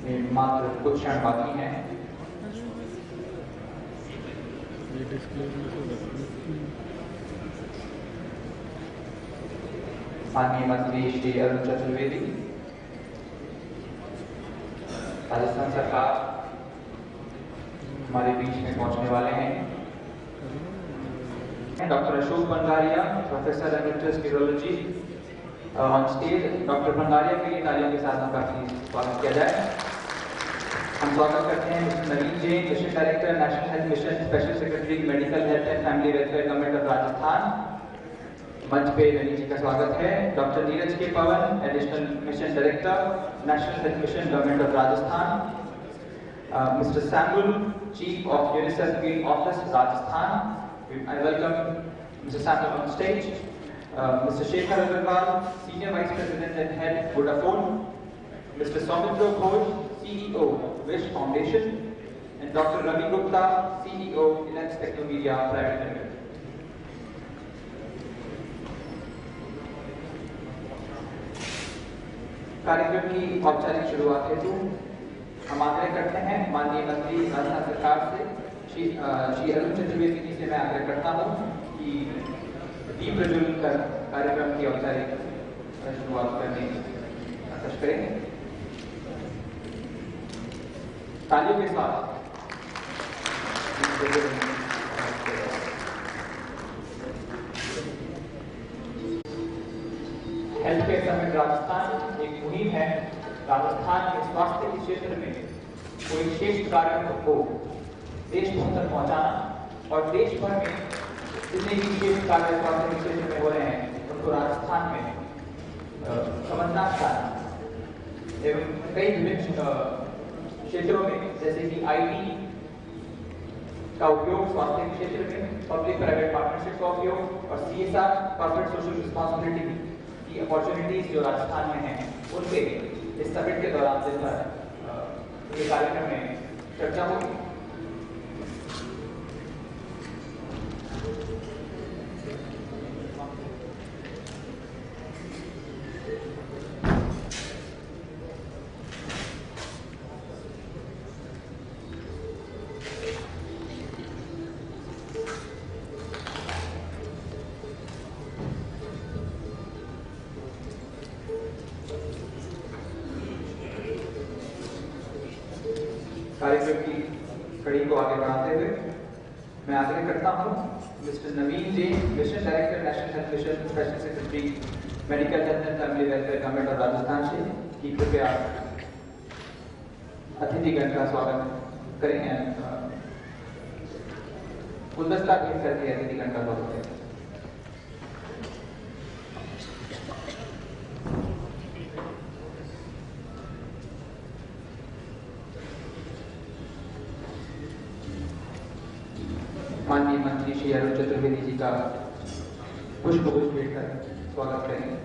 में मात्र कुछ क्षण बाकी हैं। माननीय मंत्री श्री अरुण चतुर्वेदी, राजस्थान सरकार हमारे बीच में पहुंचने वाले हैं। Doctor Ashok Pangaria, professor emeritus neurology on stage. Doctor Pangaria के लिए तालियों के साथ उनका स्वागत किया जाए। हम स्वागत करते हैं mister Naveen Jain, mission director, national health mission, special secretary, medical health and family welfare, government of Rajasthan. मंच पे नवीन जी का स्वागत है। Doctor Neeraj K Pawan, additional mission director, national health mission, government of Rajasthan. Mister Samuel, chief of UNICEF field office, Rajasthan. I welcome Mr. Samuel on stage. Mr. Shekhar Agarwal, Senior Vice President and Head, Vodafone. Mr. Soumitra Ghosh, CEO, Wish Foundation. And Dr. Ravi Gupta, CEO, Elex Technomedia Private Limited. कार्यक्रम की औपचारिक शुरुआत हेतु हम आग्रह करते हैं माननीय मंत्री राजस्थान सरकार से श्री अरुण चतुर्वेदी जी से मैं आग्रह करता हूं कि दीप प्रज्वलन कर कार्यक्रम की औपचारिक शुरुआत करने का कष्ट करें। तालियों के साथ हेल्थ केयर समिट राजस्थान एक मुहिम है। राजस्थान के स्वास्थ्य के क्षेत्र में कोई श्रेष्ठ कार्य हो देश भर तक पहुंचाना और देश भर में जितने भी श्रेष्ठ कार्य स्वास्थ्य के क्षेत्र में हो रहे हैं उनको राजस्थान में समझना चाहिए। एवं कई विभिन्न क्षेत्रों में जैसे कि आईटी का उपयोग स्वास्थ्य के क्षेत्र में, पब्लिक प्राइवेट पार्टनरशिप का उपयोग और सीएसआर कॉर्पोरेट सोशल रिस्पांसिबिलिटी की अपॉर्चुनिटीज जो राजस्थान में हैं उनके इस समिट के दौरान दिन भर ये कार्यक्रम में चर्चा होगी। कार्यक्रम की कड़ी को आगे बढ़ाते हुए मैं आग्रह करता हूं mister Naveen Jain, mission director, national health mission, special secretary, medical health and family welfare, government of Rajasthan से कि कृपया अतिथिगण का स्वागत करेंगे। गुलदस्ता भेंट करके अतिथिगण का स्वागत करें। माननीय मंत्री श्री अरुण चतुर्वेदी जी का पुष्पगुच्छ भेंट कर स्वागत करेंगे।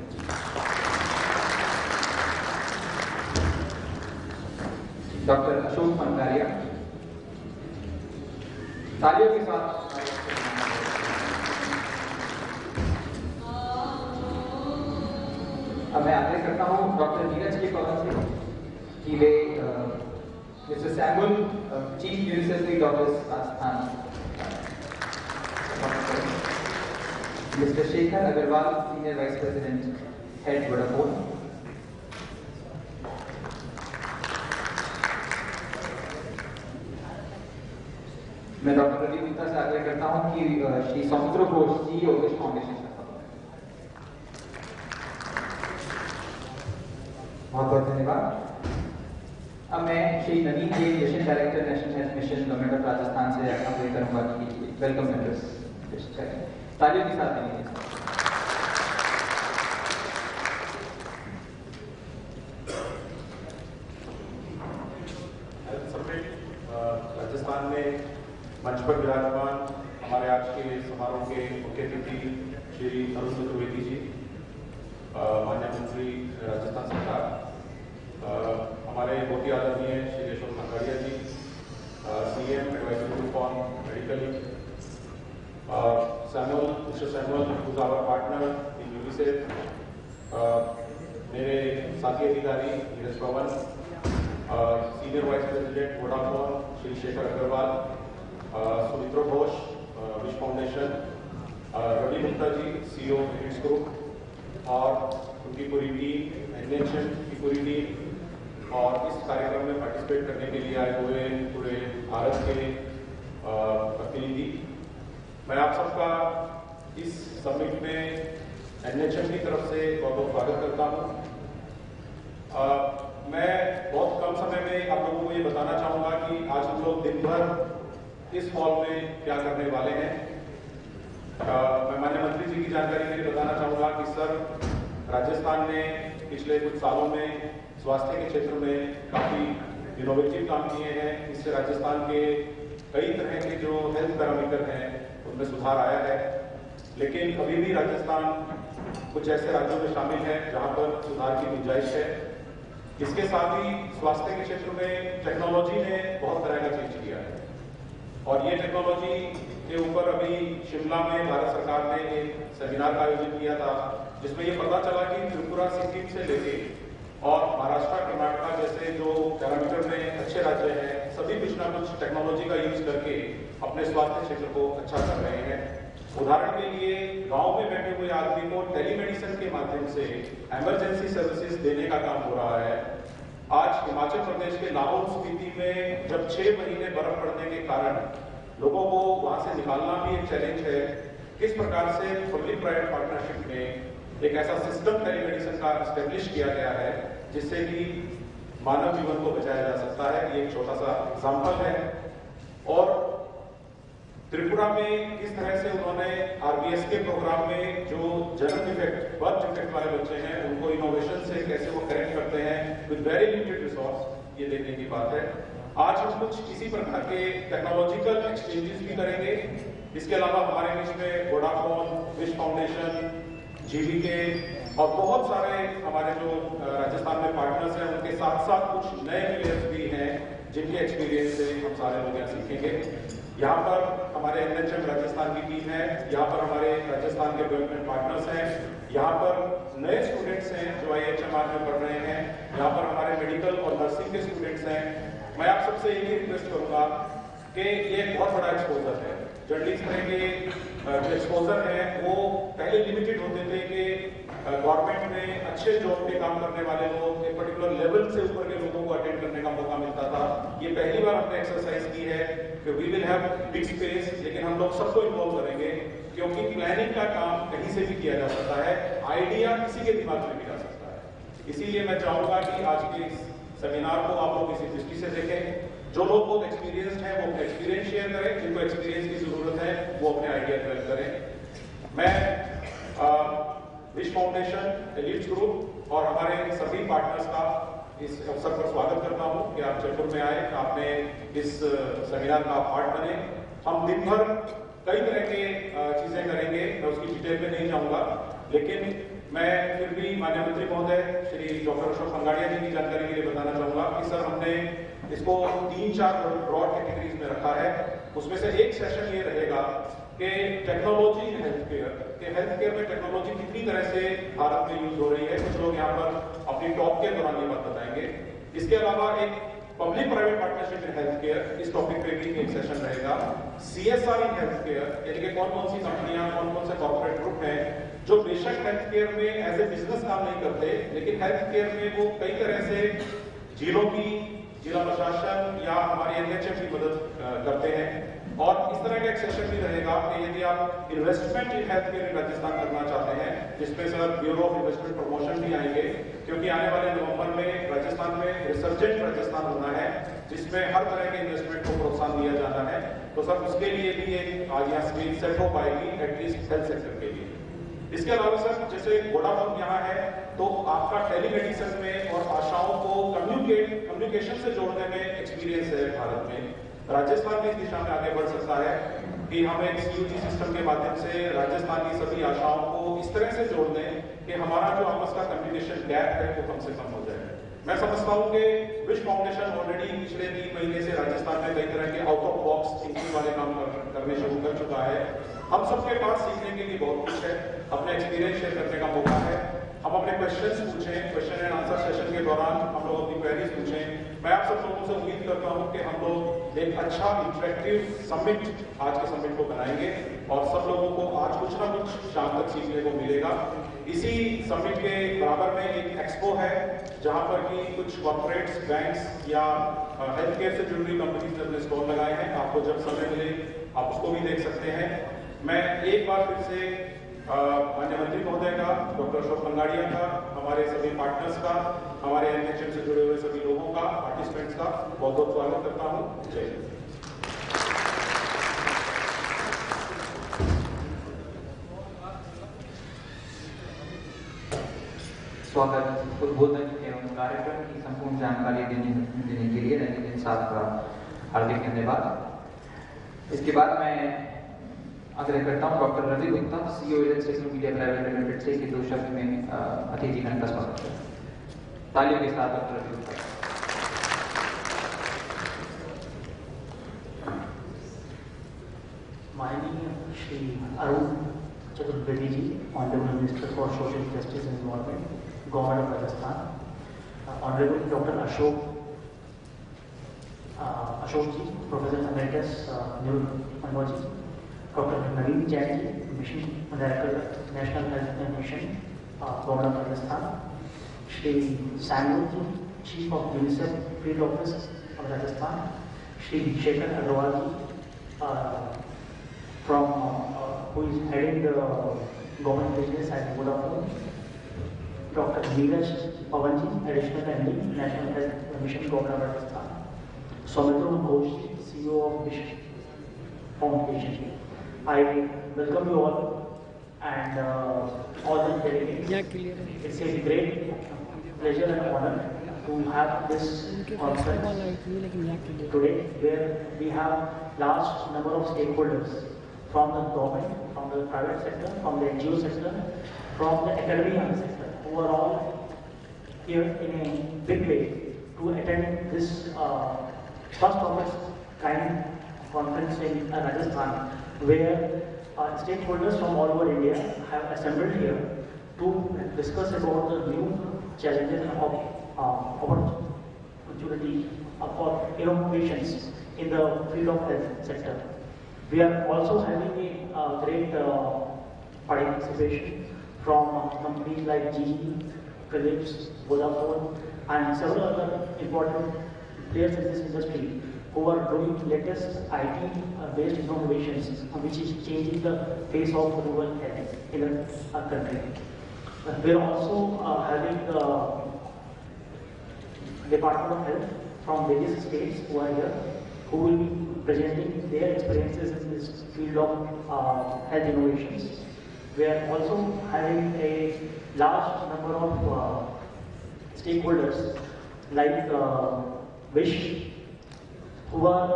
डॉक्टर अशोक पंगारिया, तालियों के साथ अब मैं आग्रह करता हूं डॉक्टर नीरज के पवन से कि वे mister Samuel, chief UNICEF field office, Rajasthan. Mr. Shekhar Agarwal, Senior Vice President, Head, Vodafone. मैं डॉक्टर रवि गुप्ता से आग्रह करता हूं कि Shri Saumitra Ghosh, CEO, Wish Foundation का बहुत बहुत धन्यवाद। अब मैं Shri Naveen Jain, mission director, national health mission, government of Rajasthan से आग्रह करूंगा कि वेलकम एड्रेस करें। तालियों के साथ देंगे। राजस्थान में मंच पर विराजमान हमारे आज के समारोह के मुख्य अतिथि श्री अरुण चतुर्वेदी जी, माननीय मंत्री राजस्थान सरकार, हमारे बहुत ही आदरणीय श्री अशोक पंगारिया जी, CM advisory group on medical, Mr. Samuel, who's our partner in UNICEF, मेरे साथी अधिकारी Neeraj Pawan, senior vice president Vodafone Shri Shekhar Agarwal, Sumitra Ghosh Wish Foundation, Ravi Gupta ji CEO Elites Group और उनकी पूरी टीम, एनएचएम की पूरी टीम और इस कार्यक्रम में पार्टिसिपेट करने के लिए आए हुए पूरे भारत के प्रतिनिधि। मैं आप सबका इस समिट में एनएचएम की तरफ से बहुत बहुत स्वागत करता हूँ। मैं बहुत कम समय में आप लोगों को ये बताना चाहूँगा कि आज हम लोग दिन भर इस हॉल में क्या करने वाले हैं। मैं माननीय मंत्री जी की जानकारी के लिए बताना चाहूँगा कि सर राजस्थान ने पिछले कुछ सालों में स्वास्थ्य के क्षेत्र में काफ़ी इनोवेटिव काम किए हैं। इससे राजस्थान के कई तरह के जो हेल्थ पैरामीटर हैं उनमें सुधार आया है, लेकिन अभी भी राजस्थान कुछ ऐसे राज्यों में शामिल है जहाँ पर सुधार की गुंजाइश है। इसके साथ ही स्वास्थ्य के क्षेत्र में टेक्नोलॉजी ने बहुत तरह का चेंज किया है और ये टेक्नोलॉजी के ऊपर अभी शिमला में भारत सरकार ने एक सेमिनार का आयोजन किया था, जिसमें ये पता चला कि त्रिपुरा, सिक्किम से लेके और महाराष्ट्र, कर्नाटका जैसे जो पैरामीटर में अच्छे राज्य हैं, सभी कुछ ना कुछ टेक्नोलॉजी का यूज करके अपने स्वास्थ्य क्षेत्र को अच्छा कर रहे हैं। उदाहरण के लिए गांव में बैठे हुए आदमी को टेलीमेडिसिन के माध्यम से इमरजेंसी सर्विसेज देने का काम हो रहा है। आज हिमाचल प्रदेश के लाहौल स्पीति में जब 6 महीने बर्फ पड़ने के कारण लोगों को वहां से निकालना भी एक चैलेंज है, किस प्रकार से पब्लिक प्राइवेट पार्टनरशिप में एक ऐसा सिस्टम टेलीमेडिसिन का एस्टेब्लिश किया गया है जिससे कि मानव जीवन को बचाया जा सकता है। ये एक छोटा सा एग्जाम्पल है। और त्रिपुरा में किस तरह से उन्होंने RBS के प्रोग्राम में जो जन्म डिफेक्ट, बर्थ डिफेक्ट वाले बच्चे हैं उनको इनोवेशन से कैसे वो करेक्ट करते हैं विद वेरी लिमिटेड रिसोर्स, ये देखने की बात है। आज हम कुछ इसी प्रकार के टेक्नोलॉजिकल एक्सचेंजेस भी करेंगे। इसके अलावा हमारे बीच में वोडाफोन, विश फाउंडेशन, GVK और बहुत सारे हमारे जो राजस्थान में पार्टनर्स हैं उनके साथ साथ कुछ नए प्लेयर्स भी हैं जिनके एक्सपीरियंस से हम सारे लोग यहाँ सीखेंगे। यहाँ पर हमारे NHM राजस्थान की टीम है, यहाँ पर हमारे राजस्थान के डेवलपमेंट पार्टनर्स हैं, यहाँ पर नए स्टूडेंट्स हैं जो IHMR में पढ़ रहे हैं, यहाँ पर हमारे मेडिकल और नर्सिंग के स्टूडेंट्स हैं। मैं आप सबसे यही रिक्वेस्ट करूंगा कि ये बहुत बड़ा एक्सपोजर है। जनरली इस तरह के जो एक्सपोजर है वो पहले लिमिटेड होते थे कि गवर्नमेंट में अच्छे जॉब पे काम करने वाले लोग एक पर्टिकुलर लेवल से ऊपर के लोगों को अटेंड करने का मौका मिलता था। ये पहली बार हमने एक्सरसाइज की है कि we will have big space, लेकिन हम लोग सबको इन्वॉल्व करेंगे क्योंकि प्लानिंग का काम कहीं से भी किया जा सकता है, आइडिया किसी के दिमाग में भी आ सकता है। इसीलिए मैं चाहूंगा कि आज के इस सेमिनार को आप लोग इसी दृष्टि से देखें। जो लोग बहुत एक्सपीरियंस्ड हैं वो अपने एक्सपीरियंस शेयर करें, जिनको एक्सपीरियंस की जरूरत है वो अपने आइडिया डेवलप करें। मैं विश फाउंडेशन, एलिट्स ग्रुप और हमारे सभी पार्टनर्स का इस अवसर पर स्वागत करता हूं कि आप जयपुर में आए, आपने इस सेमिनार का पार्ट बने। हम दिन भर कई तरह के चीजें करेंगे, मैं उसकी डिटेल में नहीं जाऊंगा, लेकिन मैं फिर भी माननीय मंत्री महोदय श्री डॉक्टर अशोक पंगाड़िया जी की जानकारी के लिए बताना चाहूंगा कि सर हमने इसको 3-4 ब्रॉड कैटेगरीज में रखा है। उसमें से एक सेशन ये रहेगा कि टेक्नोलॉजी इन हेल्थ केयर में टेक्नोलॉजी कितनी तरह से भारत में यूज हो रही है। कुछ लोग यहाँ पर अपनी टॉक के दौरान ये बात बताएंगे। इसके अलावा एक public private partnership in health care, इस टॉपिक पे भी एक सेशन रहेगा। CSR इन हेल्थ केयर, यानी कि कौन कौन सी कंपनियां, कौन कौन से कॉर्पोरेट ग्रुप हैं जो बेशक हेल्थ केयर में एज ए बिजनेस काम नहीं करते, लेकिन हेल्थ केयर में वो कई तरह से जिलों की, जिला प्रशासन या हमारी NHM की मदद करते हैं। और इस तरह का एक सेशन भी रहेगा कि यदि आप इन्वेस्टमेंट इन हेल्थ केयर इन राजस्थान करना चाहते हैं, जिसमें sir bureau of investment promotion भी आएंगे, क्योंकि आने वाले नवंबर में राजस्थान में रिसर्जेंट राजस्थान होना है जिसमें हर तरह के इन्वेस्टमेंट को प्रोत्साहन दिया जाना है। तो सर उसके लिए भी एक आज यहाँ स्क्रीन सेट हो पाएगी एटलीस्ट हेल्थ सेक्टर के लिए। इसके अलावा सर जैसे वोडाफोन यहाँ है तो आपका टेलीमेडिसिन में और आशाओं को कम्युनिकेशन से जोड़ने में एक्सपीरियंस है भारत में। राजस्थान भी इस दिशा में आगे बढ़ सकता है कि हम एक CUG सिस्टम के माध्यम से राजस्थान की सभी आशाओं को इस तरह से जोड़ दें कि हमारा जो आपस का कम्युनिकेशन गैप है वो कम से कम हो जाए। मैं समझता हूँ कि विश फाउंडेशन ऑलरेडी पिछले 3 महीने से राजस्थान में कई तरह के आउट ऑफ बॉक्स थिंकिंग वाले काम करने शुरू कर चुका है। हम सबके पास सीखने के लिए बहुत कुछ है, अपने एक्सपीरियंस शेयर करने का मौका है। हम अपने क्वेश्चंस पूछें, क्वेश्चन एंड आंसर सेशन के दौरान हम लोग अपनी क्वेरीज पूछें। मैं आप सब लोगों से उम्मीद करता हूं कि हम लोग एक अच्छा इंटरेक्टिव समिट आज के समिट को बनाएंगे और सब लोगों को आज कुछ ना कुछ शाम तक सीखने को मिलेगा। इसी समिट के बराबर में एक एक्सपो है जहां पर कि कुछ कॉर्पोरेट्स, बैंक्स या हेल्थ केयर से जुड़ी हुई कंपनीज ने अपने स्टॉल लगाए हैं। आपको जब समय मिले आप उसको भी देख सकते हैं। मैं एक बार फिर से माननीय मंत्री महोदय का, डॉक्टर अशोक पंगाड़िया का, हमारे सभी पार्टनर्स का, हमारे एजुकेशन से जुड़े हुए सभी लोगों का, पार्टिसिपेंट्स का बहुत बहुत स्वागत करता हूँ। जय हिंद। स्वागत, उद्बोधन एवं कार्यक्रम की संपूर्ण जानकारी देने के लिए रंजीत साहब का हार्दिक धन्यवाद। इसके बाद मैं आग्रह करता हूं doctor Ravi Gupta, CEO Techno Media Private Limited से, कि 2 शब्द में अतिथिगण का स्वागत करें। तालियों के साथ डॉक्टर रवि गुप्ता। माननीय Shri Arun Chaturvedi ji, honourable minister for social justice and environment, government of Rajasthan, honourable doctor Ashok ji, professor emeritus new Manoj ji, doctor Naveen Jain ji, mission director national health mission, government of Rajasthan, Shri Samuel ji, chief of UNICEF field office of Rajasthan, Shri Shekhar Agarwal ji from who is heading the government business at Vodafone, Dr. Neeraj Pawanji, additional MD, National Health Mission, Government of Rajasthan, Soumitra Ghosh, CEO of Mission Foundation. I welcome you all and all the delegates. It's a great pleasure and honor to have this conference today, where we have large number of stakeholders from the government, from the private sector, from the NGO sector, from the academia sector, who are all here in a big way to attend this first of its kind conference in Rajasthan, where stakeholders from all over India have assembled here to discuss about the new challenges of opportunity for innovations in the field of health sector. We are also having a great participation from companies like GE, Philips, Vodafone, and several other important players in this industry who are doing latest IT-based innovations, which is changing the face of rural health in our country. We are also having the Department of Health from various states who are here, who will be presenting their experiences in this field of health innovations. We are also having a large number of stakeholders like WISH, who are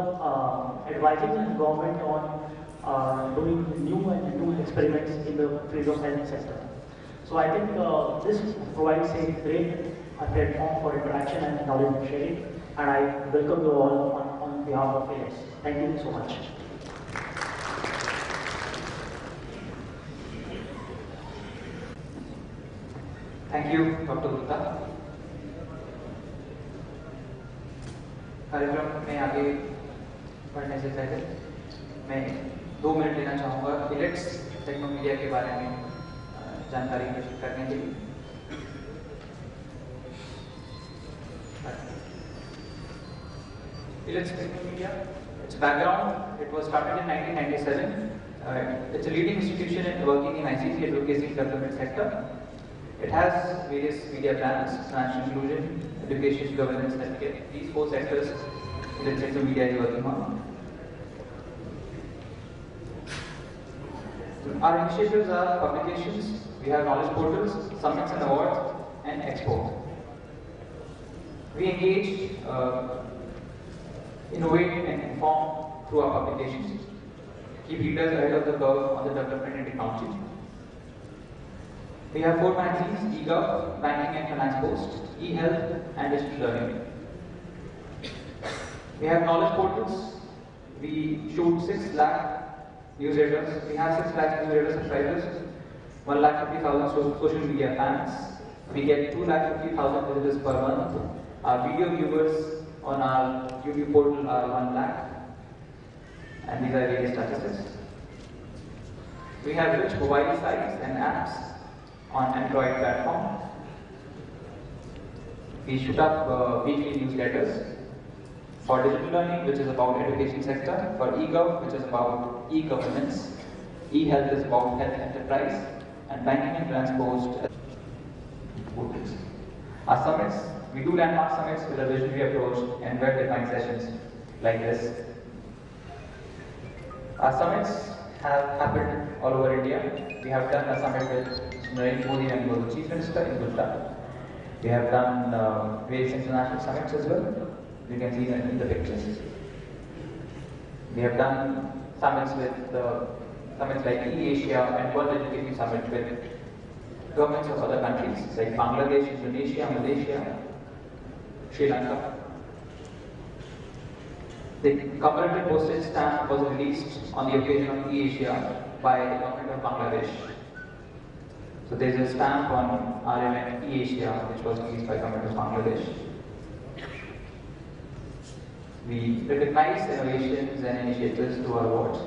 advising the government on doing new experiments in the field of health sector. So I think this provides a great platform for interaction and knowledge sharing, and I welcome you all on behalf of AIS. Thank you so much. Thank you, Dr. Gupta. कार्यक्रम में आगे बढ़ने से पहले मैं 2 minute लेना चाहूँगा elects techno media के बारे में जानकारी प्रस्तुत करने के लिए। Ilex Techno Media, its background, it was started in 1997. It's a leading institution working in ICT advocacy development sector. It has various media brands, financial inclusion, education, governance, healthcare. These 4 sectors Ilex Techno Media is working on. Our initiatives are publications, we have knowledge portals, summits and awards, and expo. We engage, innovate and inform through our publications, keep readers ahead of the curve on the development in technology. We have 4 magazines: eGov, Banking and Finance Post, eHealth and Digital Learning. We have knowledge portals. We shoot 6 lakh newsletters. We have 6 lakh newsletter subscribers, 1,50,000 social media fans. We get 2,50,000 visitors per month. Our video viewers on our YouTube portal are 1 lakh, and these are various statuses. We have rich mobile sites and apps on Android platform. We shoot up weekly newsletters for digital learning, which is about education sector, for eGov, which is about e-governance, e-health is about health enterprise, and banking and transport. Our summits, we do landmark summits with a visionary approach and well-defined sessions like this. Our summits have happened all over India. We have done a summit with Narendra Modi and the Chief Minister in Gujarat. We have done various international summits as well. You can see that in the pictures. We have done summits with summits like E-Asia and World Education Summit with governments of other countries like Bangladesh, Indonesia, Malaysia, Sri Lanka. The commemorative postage stamp was released on the occasion of E-Asia by the government of Bangladesh. So there is a stamp on our event E-Asia, which was released by the government of Bangladesh. We recognize innovations and initiatives through our awards.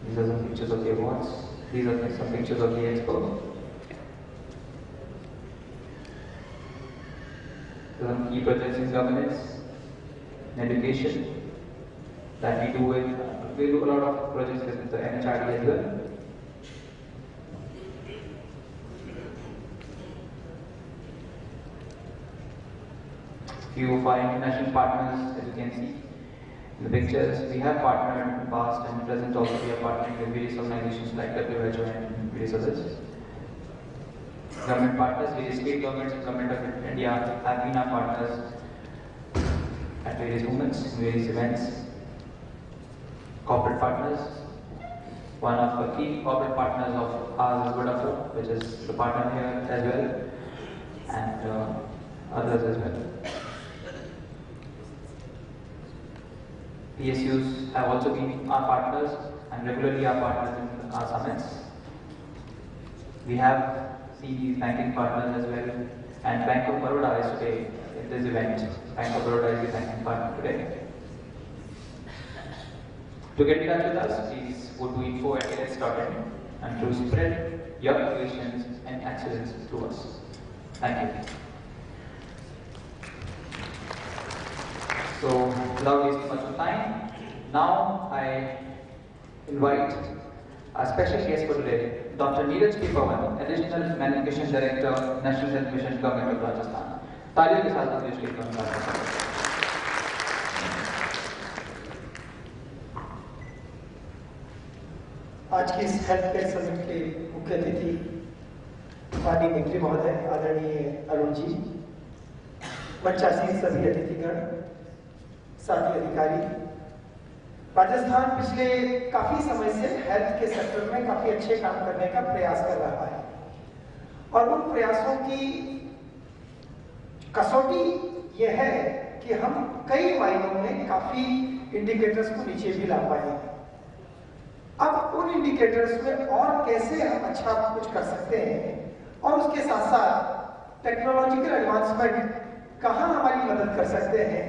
These are some pictures of the awards. These are some pictures of the expo. Some key projects in governance and education that we do with. We do a lot of projects with the NHRD as well. Few of our international partners, as you can see in the pictures, we have partnered in the past and present also. We are partnering with various organizations like WHO and various others. Government partners, various state governments and government of India have been our partners at various moments, various events. Corporate partners, one of the key corporate partners of ours is Vodafone, which is the partner here as well, and others as well. PSUs have also been our partners and regularly our partners in our summits. We have seen these banking partners as well, and Bank of Baroda is today in this event. Bank of Baroda is the banking partner today. To get in touch with us, please go to info@edx.in and to spread your innovations and excellence to us. Thank you. So, without wasting much of time, now I invite our special guest for today, Dr. Neeraj K. Pawan, Additional Communication Director, National Health Mission, Government of Rajasthan. तालियों के साथ Neeraj K. Pawan का आज की इस health care summit के मुख्य अतिथि माननीय मंत्री महोदय आदरणीय अरुण जी, मंचासीन सभी अतिथिगण, साथी अधिकारी। राजस्थान पिछले काफी समय से हेल्थ के सेक्टर में काफी अच्छे काम करने का प्रयास कर रहा है और उन प्रयासों की कसौटी यह है कि हम कई मायनों में काफी इंडिकेटर्स को नीचे भी ला पाए हैं। अब उन इंडिकेटर्स में और कैसे हम अच्छा कुछ कर सकते हैं और उसके साथ साथ टेक्नोलॉजिकल एडवांसमेंट कहां हमारी मदद कर सकते हैं,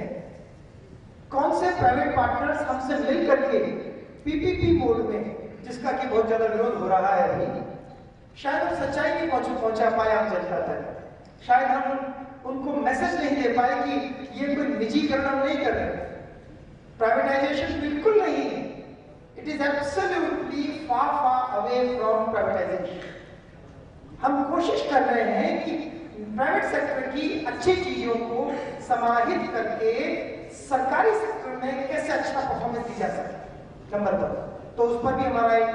कौन से प्राइवेट पार्टनर्स हमसे मिल करके पीपीपी मोड में, जिसका कि बहुत ज्यादा विरोध हो रहा है अभी, शायद हम सच्चाई नहीं पहुंचा पाए हम जनता तक, शायद हम उनको मैसेज नहीं दे पाए कि ये कोई निजीकरण हम नहीं कर रहे, प्राइवेटाइजेशन बिल्कुल नहीं है। It is absolutely far away from privatization. हम कोशिश कर रहे हैं कि प्राइवेट सेक्टर की अच्छी चीजों को समाहित करके सरकारी सेक्टर में कैसे अच्छा परफॉर्मेंस दी जा सके, नंबर 1। तो उस पर भी हमारा एक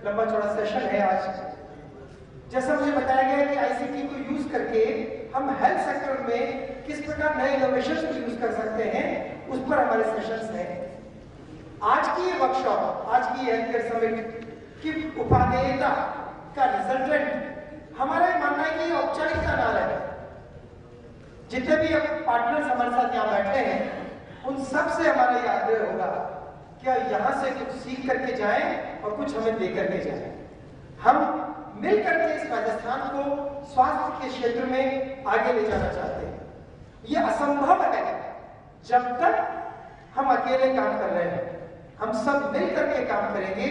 लंबा चौड़ा सेशन है आज। जैसा मुझे बताया गया कि आईसीटी को यूज करके हम हेल्थ सेक्टर में किस प्रकार नए इनोवेशंस को यूज कर सकते हैं, उस पर हमारे सेशंस हैं। आज की ये वर्कशॉप, आज की हेल्थ केयर समिट की उपादेयता का रिजल्टेंट हमारा मानना है कि औपचारिकता ना रहे। जितने भी पार्टनर्स हमारे साथ यहाँ बैठे हैं, उन सब से हमारा ये आग्रह होगा कि यहाँ से कुछ सीख करके जाएं और कुछ हमें दे करके जाएं। हम मिल करके इस राजस्थान को स्वास्थ्य के क्षेत्र में आगे ले जाना चाहते हैं। ये असंभव है जब तक हम अकेले काम कर रहे हैं, हम सब मिल करके काम करेंगे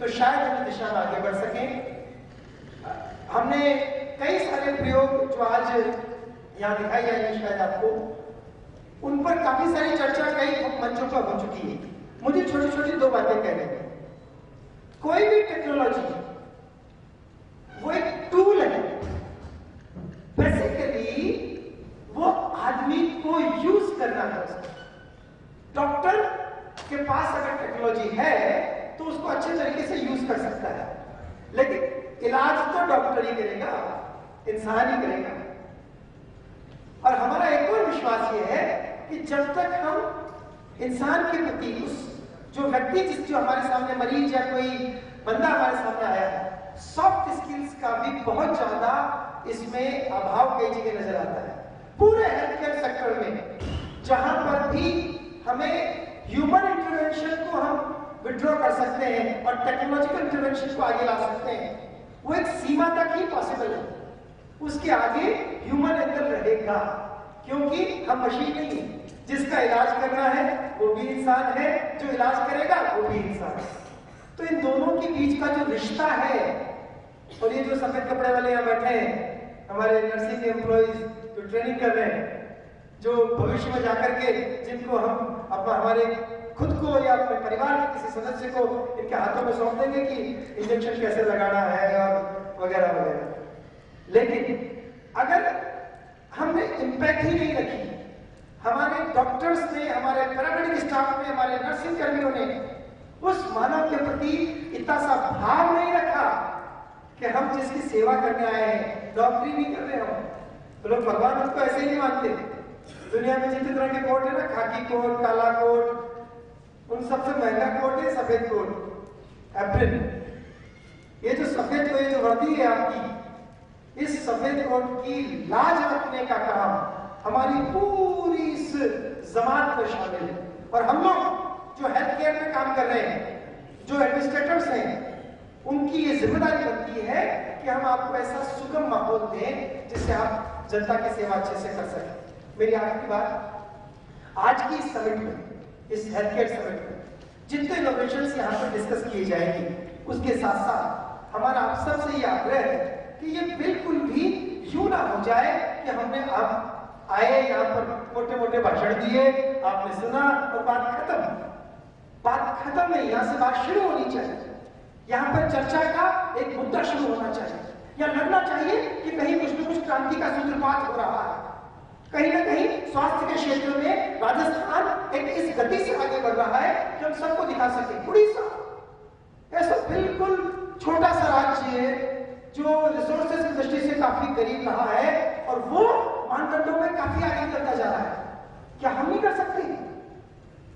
तो शायद हम दिशा में आगे बढ़ सकें। हमने कई सारे प्रयोग जो आज यहाँ दिखाई जाएंगे शायद आपको, उन पर काफी सारी चर्चा कई मंचों पर हो चुकी है। मुझे छोटी छोटी दो बातें कहने हैं। कोई भी टेक्नोलॉजी वो एक टूल है, बेसिकली वो आदमी को यूज करना है। डॉक्टर के पास अगर टेक्नोलॉजी है तो उसको अच्छे तरीके से यूज कर सकता है, लेकिन इलाज तो डॉक्टर ही करेगा, इंसान ही करेगा। और हमारा एक और विश्वास ये है कि जब तक हम इंसान के प्रति, उस जो व्यक्ति जो हमारे सामने मरीज या कोई बंदा हमारे सामने आया है, सॉफ्ट स्किल्स का भी बहुत ज्यादा इसमें अभाव कई जगह नजर आता है। पूरे हेल्थ केयर सेक्टर में जहां पर भी हमें ह्यूमन इंटरवेंशन को हम विड्रॉ कर सकते हैं और टेक्नोलॉजिकल इंटरवेंशन को आगे ला सकते हैं, वो एक सीमा तक ही पॉसिबल है। उसके आगे ह्यूमन एंगल रहेगा, क्योंकि हम मशीन नहीं है। जिसका इलाज करना है वो भी इंसान है, जो इलाज करेगा वो भी इंसान है। तो इन दोनों के बीच का जो रिश्ता है, और ये जो सफेद कपड़े वाले यहाँ बैठे हैं, हमारे नर्सिंग एम्प्लॉइज जो ट्रेनिंग कर रहे हैं, जो भविष्य में जाकर के जिनको हम हमारे खुद को या अपने परिवार के किसी सदस्य को इनके हाथों में सौंप देंगे कि इंजेक्शन कैसे लगाना है और वगैरह वगैरह। लेकिन अगर हमने इम्पैथी नहीं रखी, हमारे डॉक्टर्स ने, हमारे पैरामेडिक स्टाफ ने, हमारे नर्सिंग कर्मियों ने उस मानव के प्रति इतना सा भाव नहीं रखा कि हम जिसकी सेवा करने आए हैं, डॉक्टरी नहीं कर रहे हम तो लोग भगवान उसको ऐसे ही नहीं मानते। दुनिया में जितने तरह के कोट है ना, खाकी कोट, काला कोट, उन सबसे महंगा कोट है सफेद कोट, एप्रिल। ये जो सफेद कोट, जो वर्दी है आपकी, इस सफेद कोट की लाज रखने का काम हमारी पूरी इस जमात में शामिल है। और हम लोग जो हेल्थ केयर में काम कर रहे हैं, जो एडमिनिस्ट्रेटर्स हैं, उनकी ये जिम्मेदारी बनती है कि हम आपको ऐसा सुगम माहौल दें जिससे आप जनता की सेवा अच्छे से कर सकें। मेरी आखिरी बात, आज की इस समिट में, इस हेल्थ केयर समिट में जितने इनोवेशंस यहाँ पर डिस्कस किए जाएंगे, उसके साथ साथ हमारा आप सबसे ये आग्रह है कि ये बिल्कुल भी यूं ना हो जाए कि हमने आप आए यहाँ पर मोटे मोटे भाषण दिए, आपने सुना और बात खत्म। बात खत्म नहीं, यहाँ से बात शुरू होनी चाहिए। यहाँ पर चर्चा का एक मुद्दा शुरू होना चाहिए, या लगना चाहिए कि कहीं कुछ न कुछ क्रांति का सूत्रपात हो रहा है। कहीं ना कहीं स्वास्थ्य के क्षेत्र में राजस्थान एक इस गति से आगे बढ़ रहा है कि हम सबको दिखा सके। उड़ीसा ऐसा बिल्कुल छोटा सा राज्य है जो रिसोर्सेज की दृष्टि से काफी करीब रहा है और वो मानदंडों में काफी आगे निकलता जा रहा है। क्या हम नहीं कर सकते?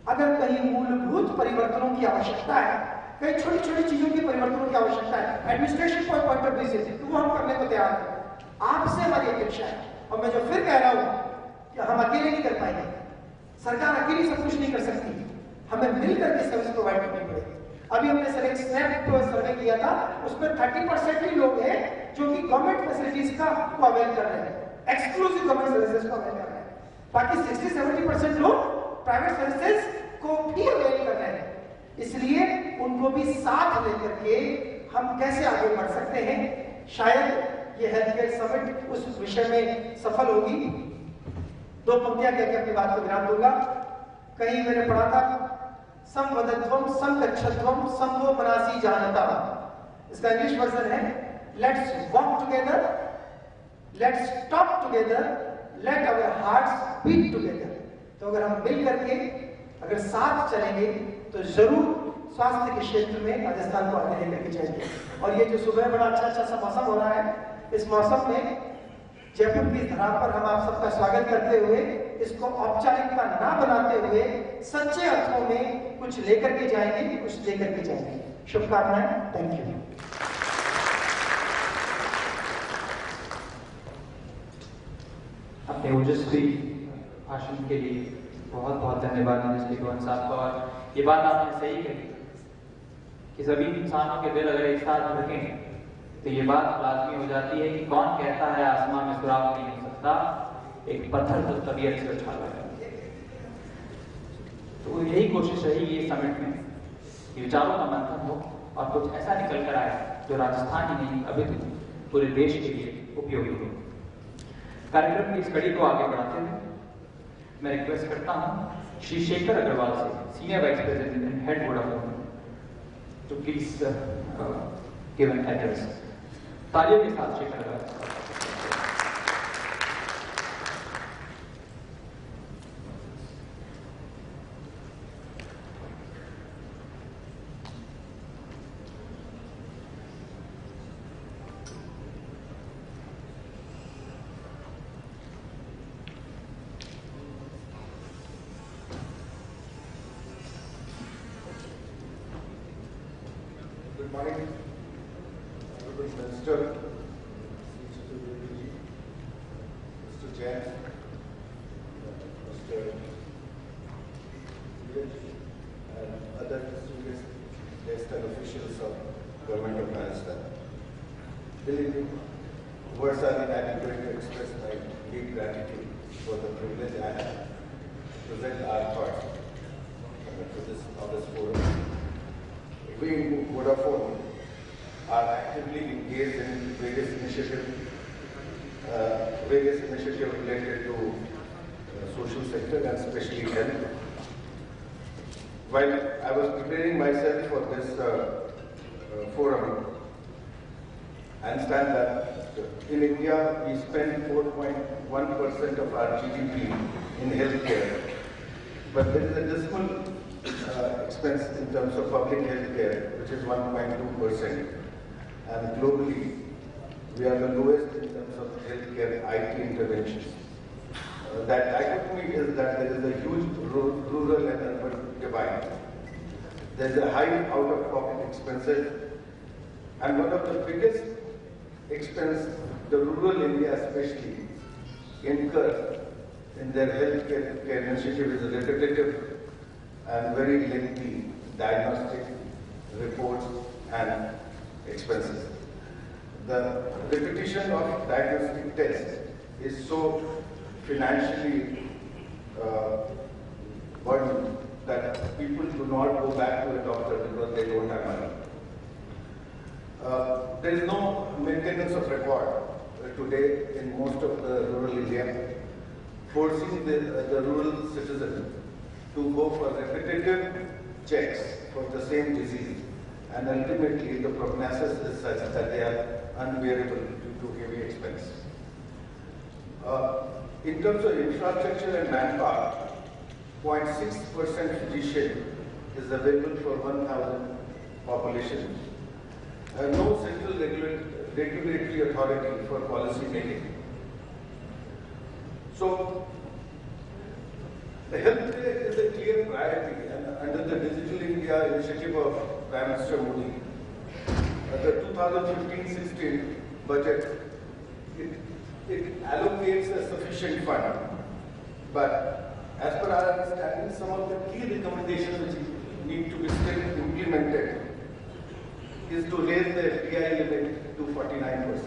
अगर कहीं मूलभूत परिवर्तनों की आवश्यकता है, कई छोटी छोटी चीजों की परिवर्तनों की आवश्यकता है एडमिनिस्ट्रेशन पॉइंट ऑफ व्यू से, तो वो हम करने को तैयार हैं। आपसे हमारी अपेक्षा है, और मैं जो फिर कह रहा हूं कि हम अकेले नहीं कर पाएंगे, सरकार अकेली सब कुछ नहीं कर सकती, हमें मिलकर के सर्विस प्रोवाइड करनी पड़ेगी। अभी हमने सर एक स्नैप सर्वे किया था, उसमें 30% ही लोग हैं जो कि गवर्नमेंट फैसिलिटीज का अवेल कर रहे हैं, एक्सक्लूसिव गवर्नमेंट सर्विसेज को अवेल कर रहे हैं। बाकी 60-70% लोग प्राइवेट सर्विसेज को भी अवेल कर रहे हैं। इसलिए उनको भी साथ लेकर के हम कैसे आगे बढ़ सकते हैं, शायद ये हेल्थ केयर समिट उस विषय में सफल होगी। दो पंक्तियां कह के अपनी बात को विराम दूंगा। कहीं मैंने पढ़ा था, संवदत्वम संगच्छध्वम संभो मनासी जानता। इसका इंग्लिश वर्जन है, let's walk together, let's talk together, let our hearts beat together. तो अगर हम मिल करके अगर साथ चलेंगे तो जरूर स्वास्थ्य के क्षेत्र में राजस्थान को आगे लेकर के जाएंगे। और ये जो सुबह बड़ा अच्छा सा मौसम हो रहा है, इस मौसम में जयपुर की धरा पर हम आप सबका स्वागत करते हुए, इसको औपचारिकता ना बनाते हुए सच्चे अर्थों में कुछ लेकर के जाएंगे, कुछ लेकर के जाएंगे। शुभकामनाएं। Thank you. अपने ओजस्वी भाषण के लिए बहुत बहुत धन्यवाद मिनिस्टर गोवन साहब का। और ये बात आपने सही कही कि सभी इंसानों के दिल अगर एक साथ रखें तो ये बात लाजमी हो जाती है कि कौन कहता है आसमान में सुराग नहीं हो सकता, एक पत्थर तो तबीयत से उछाला है। कोशिश रहेगी इस समिट में कि विचारों का मंथन हो और कुछ ऐसा निकल कर आए जो राजस्थान ही नहीं अभी पूरे देश के लिए उपयोगी हो। कार्यक्रम की इस कड़ी को आगे बढ़ाते हुए मैं रिक्वेस्ट करता हूं श्री शेखर अग्रवाल से, senior vice president and head Vodafone, to please give an address. तालियों के साथ Shekhar Agarwal. Good morning, Honorable Minister, Mr. Jain, Mr. and other distinguished guests and officials of Government of Rajasthan. Believe me, words are inadequate to express my deep gratitude for the privilege I have to present our thoughts to this august forum. We in Vodafone are actively engaged in various initiatives related to social sector and especially health. While I was preparing myself for this forum, I understand that in India we spend 4.1% of our GDP in healthcare, but there is a dismal expense in terms of public health care, which is 1.2%. And globally, we are the lowest in terms of healthcare IT interventions. That dichotomy is that there is a huge rural and urban divide. There is a high out-of-pocket expenses, and one of the biggest expense the rural India especially incur in their healthcare initiative is repetitive and very lengthy diagnostic reports and expenses. The repetition of diagnostic tests is so financially burdened that people do not go back to a doctor because they don't have money. There is no maintenance of record today in most of the rural India, forcing the rural citizen to go for repetitive checks for the same disease, and ultimately the prognosis is such that they are unbearable due to heavy expense. In terms of infrastructure and manpower, 0.6% physician is available for 1,000 population. No central regulatory authority for policy making. So, the healthcare is a clear priority, and under the Digital India initiative of Prime Minister Modi, the 2015-16 budget, it allocates a sufficient fund. But as per our understanding, some of the key recommendations which need to be still implemented is to raise the FDI limit to 49%.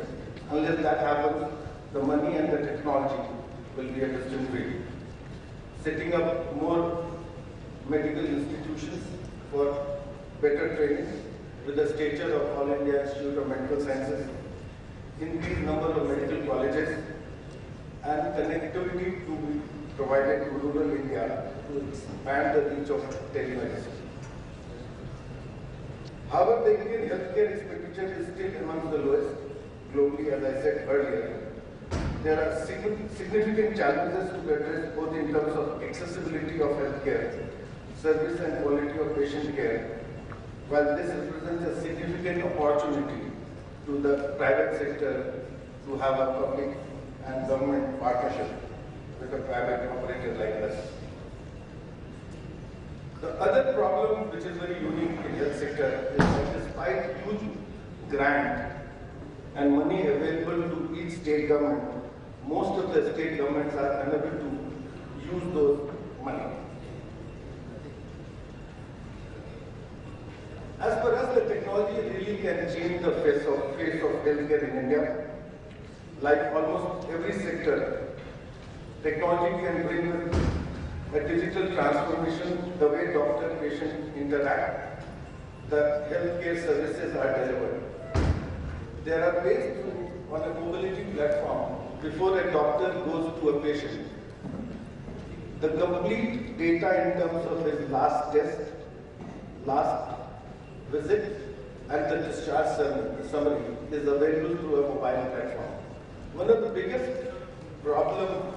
Unless that happens, the money and the technology will be a distant dream. Setting up more medical institutions for better training with the stature of All India Institute of Medical Sciences, increased number of medical colleges, and connectivity to be provided to rural India to expand the reach of telemedicine. However, the Indian healthcare expenditure is still among the lowest globally, as I said earlier. There are significant challenges to address both in terms of accessibility of healthcare, service and quality of patient care, while this represents a significant opportunity to the private sector to have a public and government partnership with a private operator like us. The other problem which is very unique in health sector is that despite huge grant and money available to each state government, most of the state governments are unable to use those money. As per us, the technology really can change the face of healthcare in India. Like almost every sector, technology can bring a digital transformation, the way doctor-patient interact, the healthcare services are delivered. There are ways to, on a mobility platform, before a doctor goes to a patient, the complete data in terms of his last test, last visit, and the discharge summary is available through a mobile platform. One of the biggest problems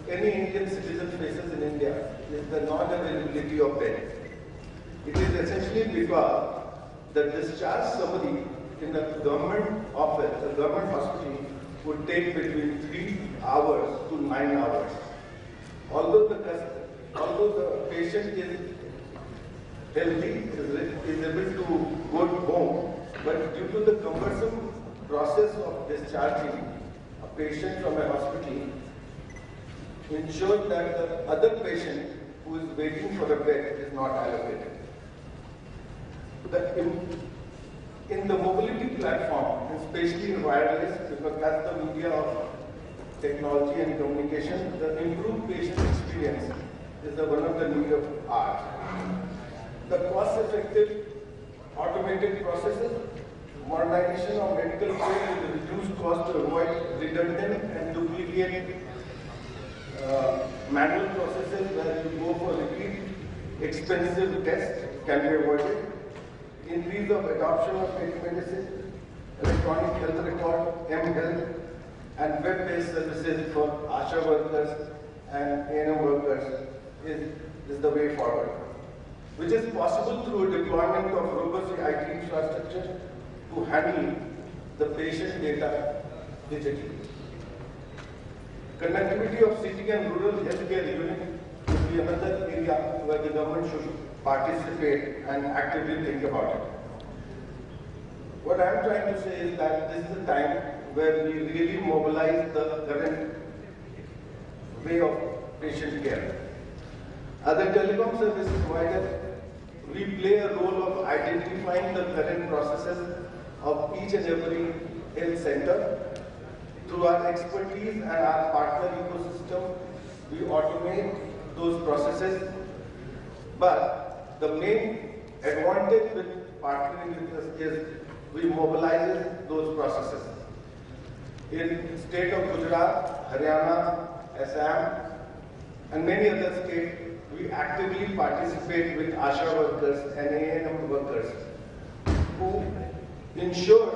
any Indian citizen faces in India is the non-availability of bed. It is essentially because the discharge summary in a government office, a government hospital, would take between 3 hours to 9 hours. Although the patient is healthy, is able to go home, but due to the cumbersome process of discharging a patient from a hospital, ensure that the other patient who is waiting for a bed is not allocated. In the mobility platform, especially in wireless, because that's the media of technology and communication, the improved patient experience is one of the need of art. The cost-effective automated processes, modernization of medical care with reduced cost to avoid redundant and duplicate manual processes where you go for repeat expensive tests can be avoided. Increase of adoption of telemedicine, electronic health record, mHealth, and web-based services for ASHA workers and A&M workers is the way forward, which is possible through deployment of robust IT infrastructure to handle the patient data digitally. Connectivity of city and rural healthcare unit will be another area where the government should participate and actively think about it. What I'm trying to say is that this is the time where we really mobilize the current way of patient care. As a telecom service provider, we play a role of identifying the current processes of each and every health center. Through our expertise and our partner ecosystem, we automate those processes. But the main advantage with partnering with us is we mobilize those processes. In state of Gujarat, Haryana, Assam, and many other states, we actively participate with ASHA workers and A&M workers who ensures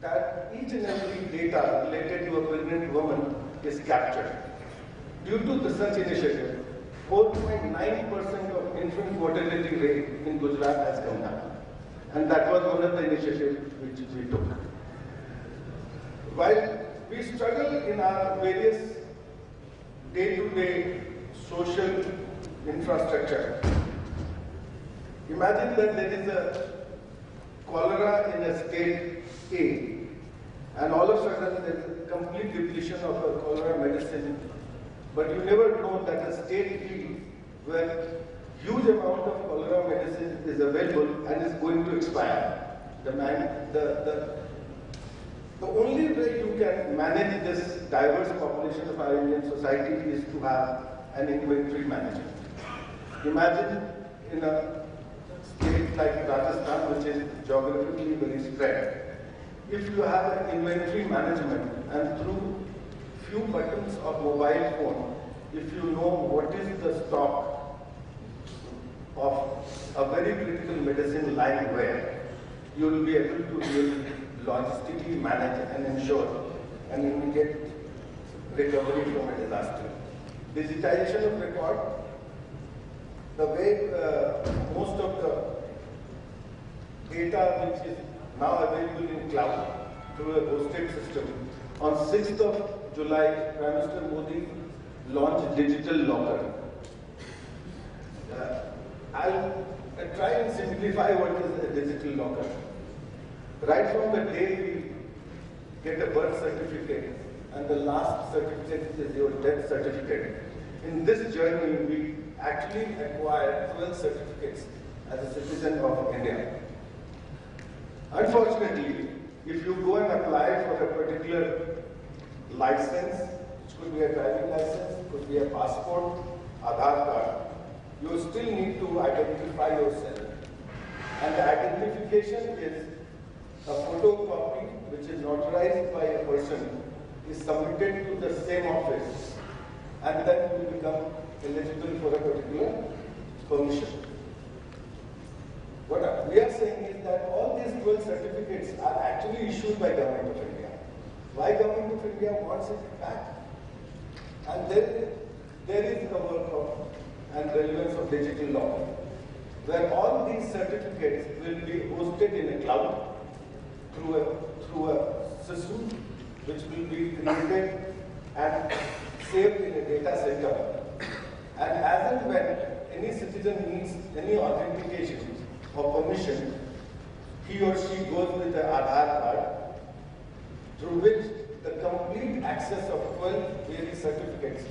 that each and every data related to a pregnant woman is captured. Due to such initiative, 4.9% of infant mortality rate in Gujarat has come down. And that was one of the initiatives which we took. While we struggle in our various day-to-day social infrastructure, imagine that there is a cholera in a state A, and all of a sudden there is a complete depletion of a cholera medicine, but you never know that a state B, where huge amount of cholera medicine is available and is going to expire. The only way you can manage this diverse population of our Indian society is to have an inventory management. Imagine in a state like Rajasthan, which is geographically very spread, if you have an inventory management and through few buttons of mobile phone, if you know what is the stock of a very critical medicine lying where, you will be able to really logistically manage and ensure an immediate recovery from a disaster. Digitization of record, the way most of the data which is now available in cloud through a hosted system. On 6th of July, Prime Minister Modi launched Digital Locker. I'll try and simplify what is a digital locker. Right from the day we get a birth certificate and the last certificate is your death certificate. In this journey, we actually acquire 12 certificates as a citizen of India. Unfortunately, if you go and apply for a particular license, which could be a driving license, could be a passport, Aadhaar card, you still need to identify yourself. And the identification is a photocopy which is notarized by a person, is submitted to the same office, and then you become eligible for a particular permission. What we are saying is that all these 12 certificates are actually issued by Government of India. Why Government of India wants it back? And there is the work of and relevance of digital law, where all these certificates will be hosted in a cloud through a system which will be created and saved in a data center. And as and when any citizen needs any authentication or permission, he or she goes with the Aadhaar card, through which the complete access of 12 various certificates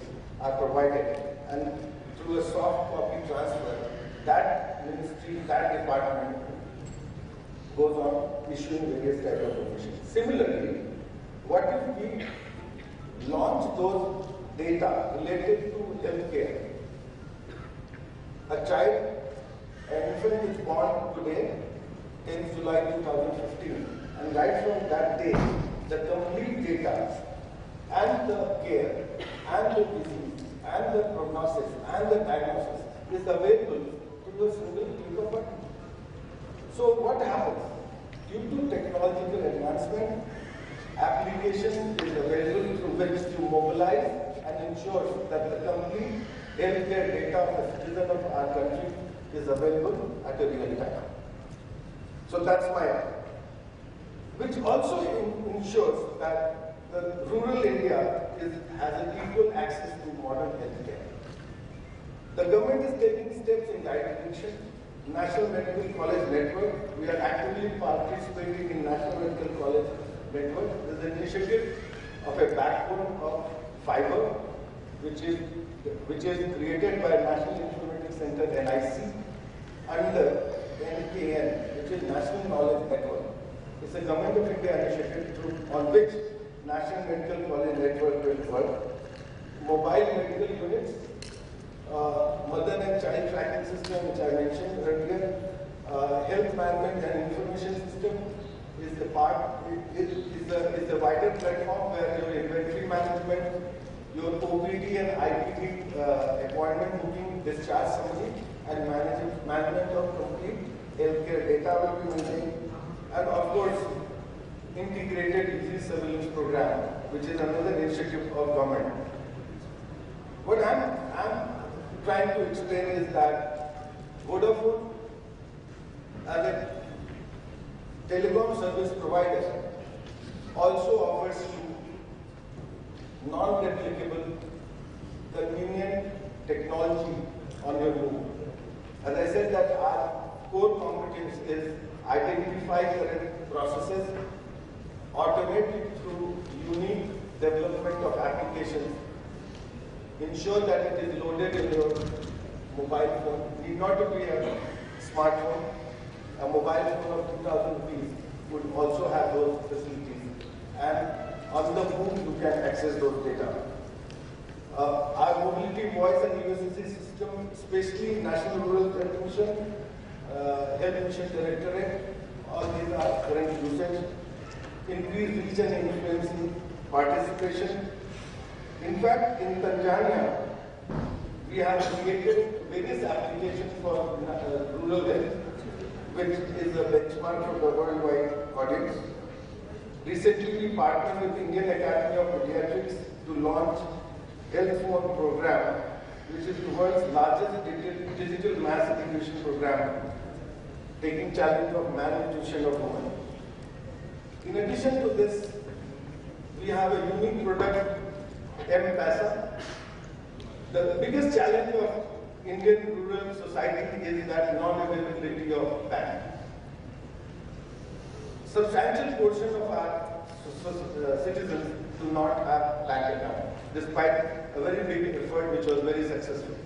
are provided, and through a soft copy transfer, that ministry, that department goes on issuing various types of permissions. Similarly, what if we launch those data related to healthcare? A child, an infant is born today, 10th July 2015, and right from that day, the complete data and the care and the disease and the prognosis and the diagnosis is available through a single click of a button. So what happens? Due to technological advancement, application is available through which to mobilize and ensure that the complete healthcare data of the citizen of our country is available at a real time. So that's my point. Which also ensures that the rural India has an equal access to modern healthcare. The government is taking steps in that direction. National Medical College Network, we are actively participating in National Medical College Network. There is an initiative of a backbone of fiber, which is created by National Informatics Center NIC under NKN, which is National Knowledge Network. It's a Government of India initiative on which National Medical College Network will work. Mobile medical units, mother and child tracking system, which I mentioned earlier, health management and information system is the part, is the wider platform where your inventory management, your OPD and IPD appointment booking, discharge summary, and management of complete healthcare data will be maintained. And of course, integrated disease surveillance program, which is another initiative of government. What I'm trying to explain is that Vodafone, as a telecom service provider, also offers you non-replicable, convenient technology on your move. As I said, that our core competence is identify current processes, automate it through unique development of applications, ensure that it is loaded in your mobile phone. Need not to be a smartphone. A mobile phone of 2,000 rupees would also have those facilities. And on the move, you can access those data. Our mobility voice and USSD system, especially National Rural Health Mission, Health Mission Directorate, all these are current usage. Increased reach and influence participation. In fact, in Tanzania, we have created various applications for rural health, which is a benchmark for the worldwide audience. Recently, we partnered with Indian Academy of Pediatrics to launch Health Phone program, which is the world's largest digital mass education program, taking challenge of malnutrition of women. In addition to this, we have a unique product, M-Pesa. The biggest challenge of Indian rural society is that non-availability of bank. Substantial portion of our citizens do not have bank account, despite a very big effort which was very successful.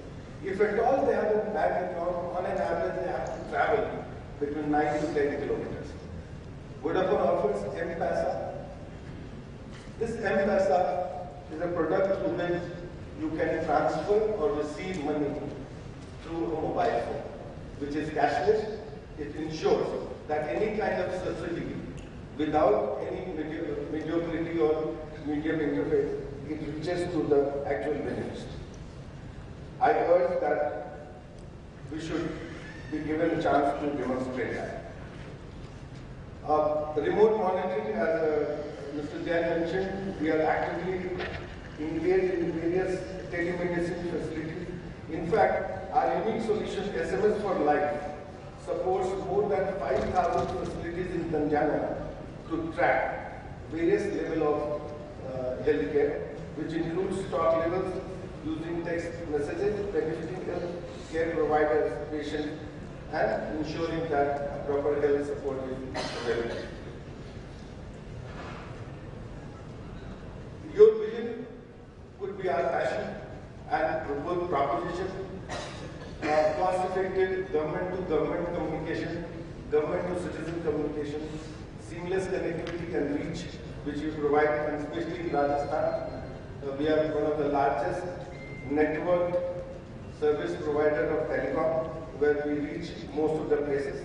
If at all they have a bank account, on an average they have to travel between 9 to 10 kilometers. Vodafone offers M-Pesa. This M-Pesa is a product through which you can transfer or receive money through a mobile phone, which is cashless. It ensures that any kind of subsidy, without any mediocrity or medium interface, it reaches to the actual beneficiary. I urge that we should be given a chance to demonstrate that. Remote monitoring, as Mr. Jain mentioned, we are actively engaged in various telemedicine facilities. In fact, our unique solution, SMS for Life, supports more than 5,000 facilities in Tanzania to track various levels of healthcare, which includes stock levels, using text messages, benefiting health care providers, patients, and ensuring that proper health support is available. Your vision could be our passion and proposition. Cost-effective government-to-government communication, government-to-citizen communication, seamless connectivity and reach, which you provide, and especially in Rajasthan, we are one of the largest network service provider of telecom, where we reach most of the places.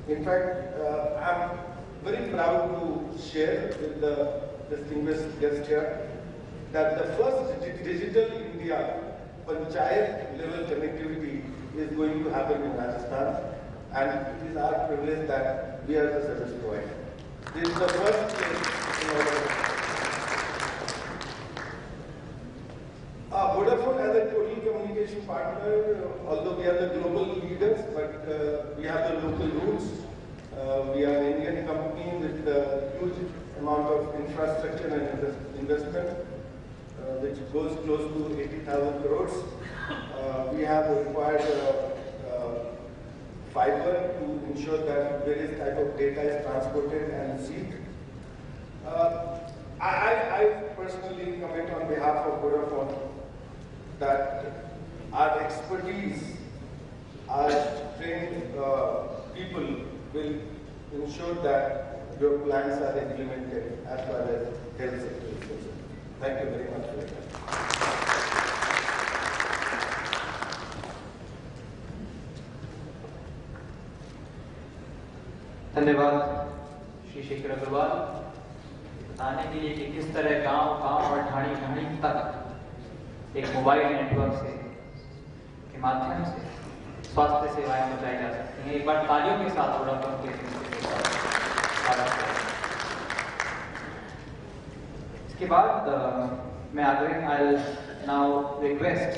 In fact, I'm very proud to share with the distinguished guest here that the first digital India panchayat level connectivity is going to happen in Rajasthan, and it is our privilege that we are the service provider. This is the first place in our Vodafone as a total communication partner, although we are the global leaders, but we have the local roots. We are an Indian company with a huge amount of infrastructure and investment, which goes close to 80,000 crores. We have required fiber to ensure that various type of data is transported and received. I personally comment on behalf of Vodafone that our expertise, our trained people will ensure that your plans are implemented as far as health sector is concerned. Thank you very much for your time. धन्यवाद श्री शेखर अग्रवाल बताने के लिए कि किस तरह गांव और ढाणी तक एक मोबाइल नेटवर्क से के माध्यम से स्वास्थ्य सेवाएं पहुंचाई जा सकती हैं। एक बार तालियों के साथ वोडाफोन के स्वागत करें। इसके बाद मैं I'll now request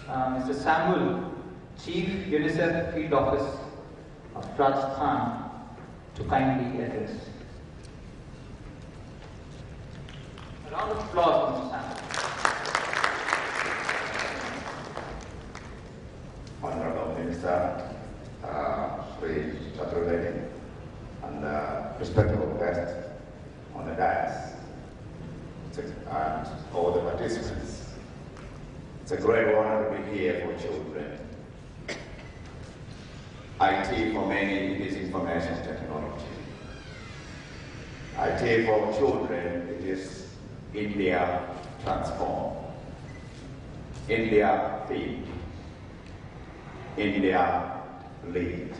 Mr. Samuel, Chief UNICEF Field Office of Rajasthan, to kindly address. A round of applause for Mr. Samuel. Honorable Minister, Sri Chaturvedi, and respectable guests on the dais, and all the participants. It's a great honor to be here for children. IT for many is information technology. IT for children, it is India transform, India feed, India lead.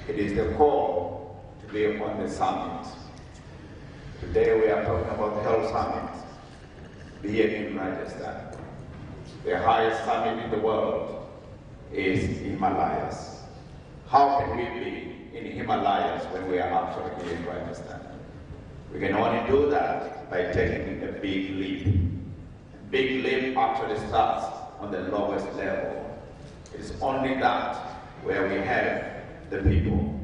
It is the call to be upon the summit. Today we are talking about the Health Summit here in Rajasthan. The highest summit in the world is Himalayas. How can we be in Himalayas when we are actually here in Rajasthan? We can only do that by taking a big leap. A big leap actually starts on the lowest level. It is only that where we have the people.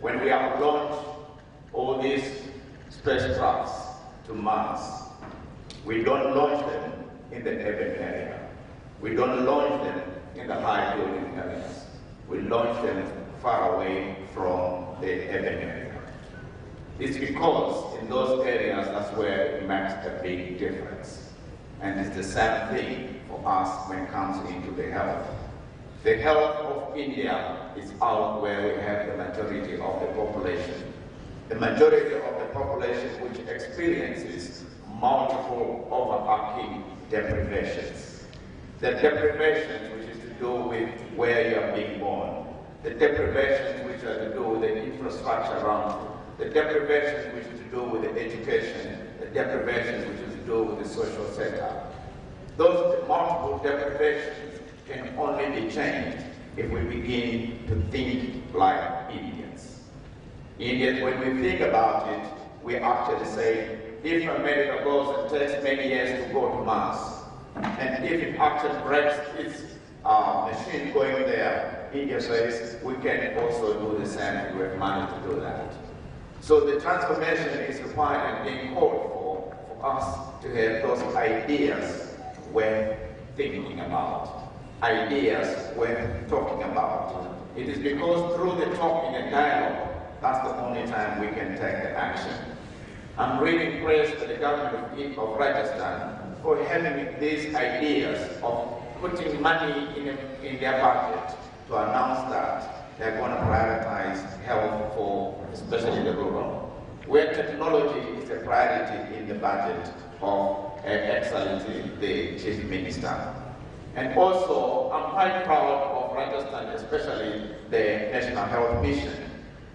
When we have launched all these spacecrafts to Mars, we don't launch them in the urban area. We don't launch them in the high building areas. We launch them far away from the urban area. It's because in those areas, that's where it makes a big difference. And it's the same thing for us when it comes into the health. The health of India is out where we have the majority of the population. The majority of the population which experiences multiple overarching deprivations. The deprivations which is to do with where you are being born, the deprivations which are to do with the infrastructure around you, the deprivations which is to do with the education, the deprivations which is to do with the social setup. Those multiple deprivations can only be changed if we begin to think like Indians. Indians, when we think about it, we actually say, if America goes and takes many years to go to Mars, and if it actually breaks its machine going there, India says, we can also do the same if we have money to do that. So the transformation is required and being called for us to have those ideas worth thinking about, ideas worth talking about. It is because through the talking and dialogue, that's the only time we can take the action. I'm really praised to the government of Rajasthan for having these ideas of putting money in their budget to announce that they're going to prioritize health for especially the rural, where technology is a priority in the budget of Excellency, the Chief Minister. And also, I'm quite proud of Rajasthan, especially the National Health Mission,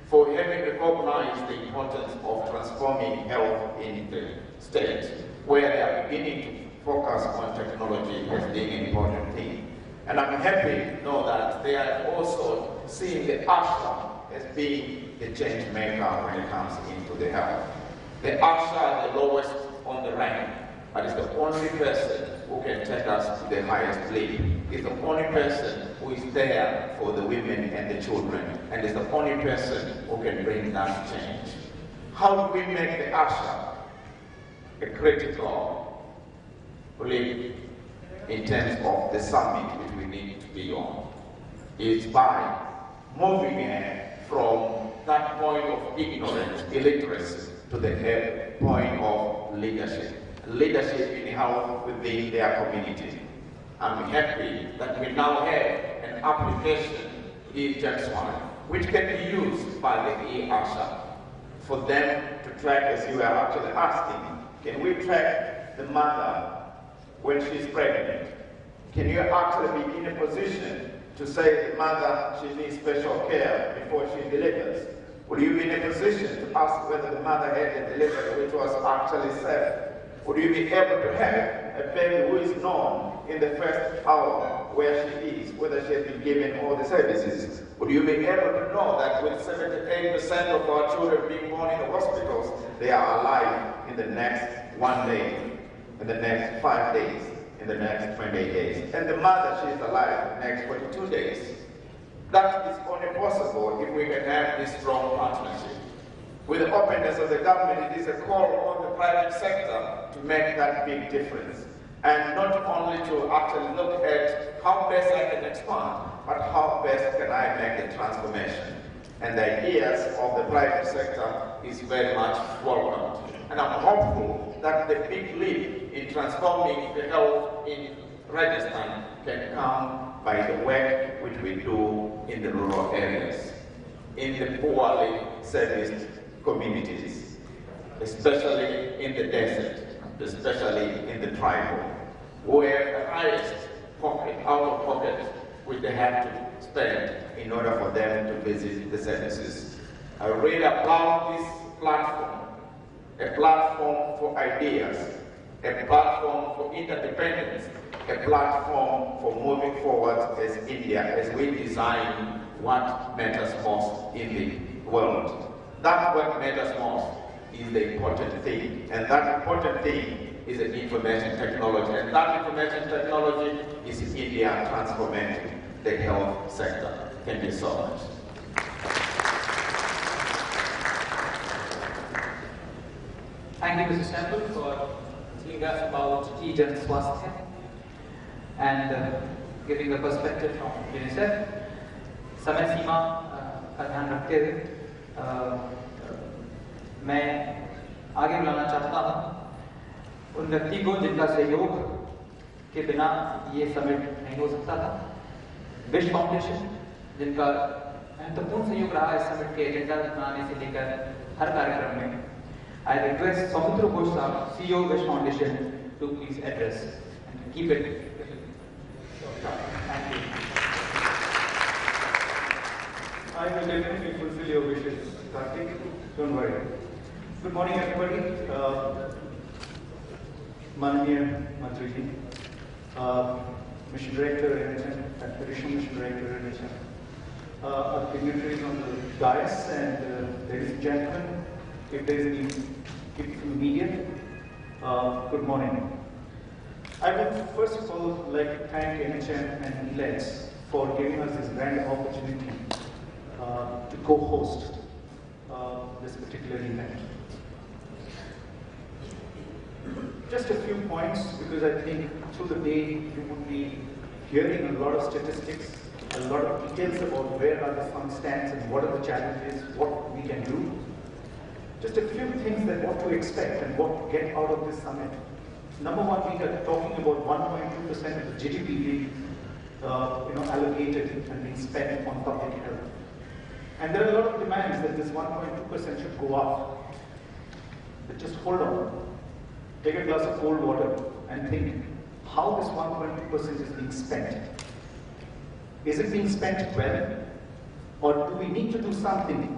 for having recognized the importance of transforming health in the state, where they are beginning to focus on technology as being an important thing. And I'm happy to know that they are also seeing the ASHA as being the change maker when it comes into the health. The ASHA is the lowest on the rank, but it's the only person who can take us to the highest league. It's the only person who is there for the women and the children, and it's the only person who can bring that change. How do we make the ASHA a critical league in terms of the summit which we need to be on? It's by moving from that point of ignorance, illiteracy, to the point of leadership. Leadership in health within their community. I'm happy that we now have an application in Jacksonville which can be used by the ASHA for them to track, as you are actually asking, can we track the mother when she's pregnant? Can you actually be in a position to say the mother, she needs special care before she delivers? Will you be in a position to ask whether the mother had a delivery which was actually safe? Would you be able to have a baby who is known in the first hour where she is, whether she has been given all the services? Would you be able to know that with 78% of our children being born in the hospitals, they are alive in the next 1 day, in the next 5 days, in the next 28 days? And the mother, she is alive in the next 42 days. That is only possible if we can have this strong partnership. With the openness of the government, it is a call on the private sector to make that big difference. And not only to actually look at how best I can expand, but how best can I make the transformation. And the ideas of the private sector is very much welcomed. And I'm hopeful that the big leap in transforming the health in Rajasthan can come by the work which we do in the rural areas, in the poorly serviced communities, especially in the desert, especially in the tribal, where the highest pocket, out of pocket, which they have to spend in order for them to visit the services. I really applaud this platform, a platform for ideas, a platform for interdependence, a platform for moving forward as India, as we design what matters most in the world. That what matters most is the important thing, and that important thing is the information technology, and that information technology is India transforming the health sector. Thank you so much. Thank you, Mr. Temple, for telling us about T-Jan Swasthya and giving a perspective from UNICEF. समय सीमा का ध्यान रखते हुए मैं आगे बुलाना चाहता हूं उन व्यक्ति को जिनका सहयोग के बिना ये समिट नहीं हो सकता था। विश फाउंडेशन, जिनका महत्वपूर्ण सहयोग रहा इस समिट के एजेंडा बनाने से लेकर हर कार्यक्रम में। I request Soumitra Ghosh, CEO Wish Foundation, to please address and keep it. Thank you. I will definitely fulfill your wishes, Karthik. Don't worry. Good morning, everybody. Mananiya Mantriji, Mission Director, NHM, Additional Mission Director, NHM, our dignitaries on the dais, and ladies and gentlemen, if there is any people from the media, good morning. I would first of all like to thank NHM and ELEX for giving us this grand opportunity to co-host this particular event. Just a few points, because I think through the day you would be hearing a lot of statistics, a lot of details about where Rajasthan stands and what are the challenges, what we can do. Just a few things that what to expect and what to get out of this summit. Number one, we are talking about 1.2% of the GDP being allocated and being spent on public health. And there are a lot of demands that this 1.2% should go up. But just hold on. Take a glass of cold water and think how this 1.2% is being spent. Is it being spent well? Or do we need to do something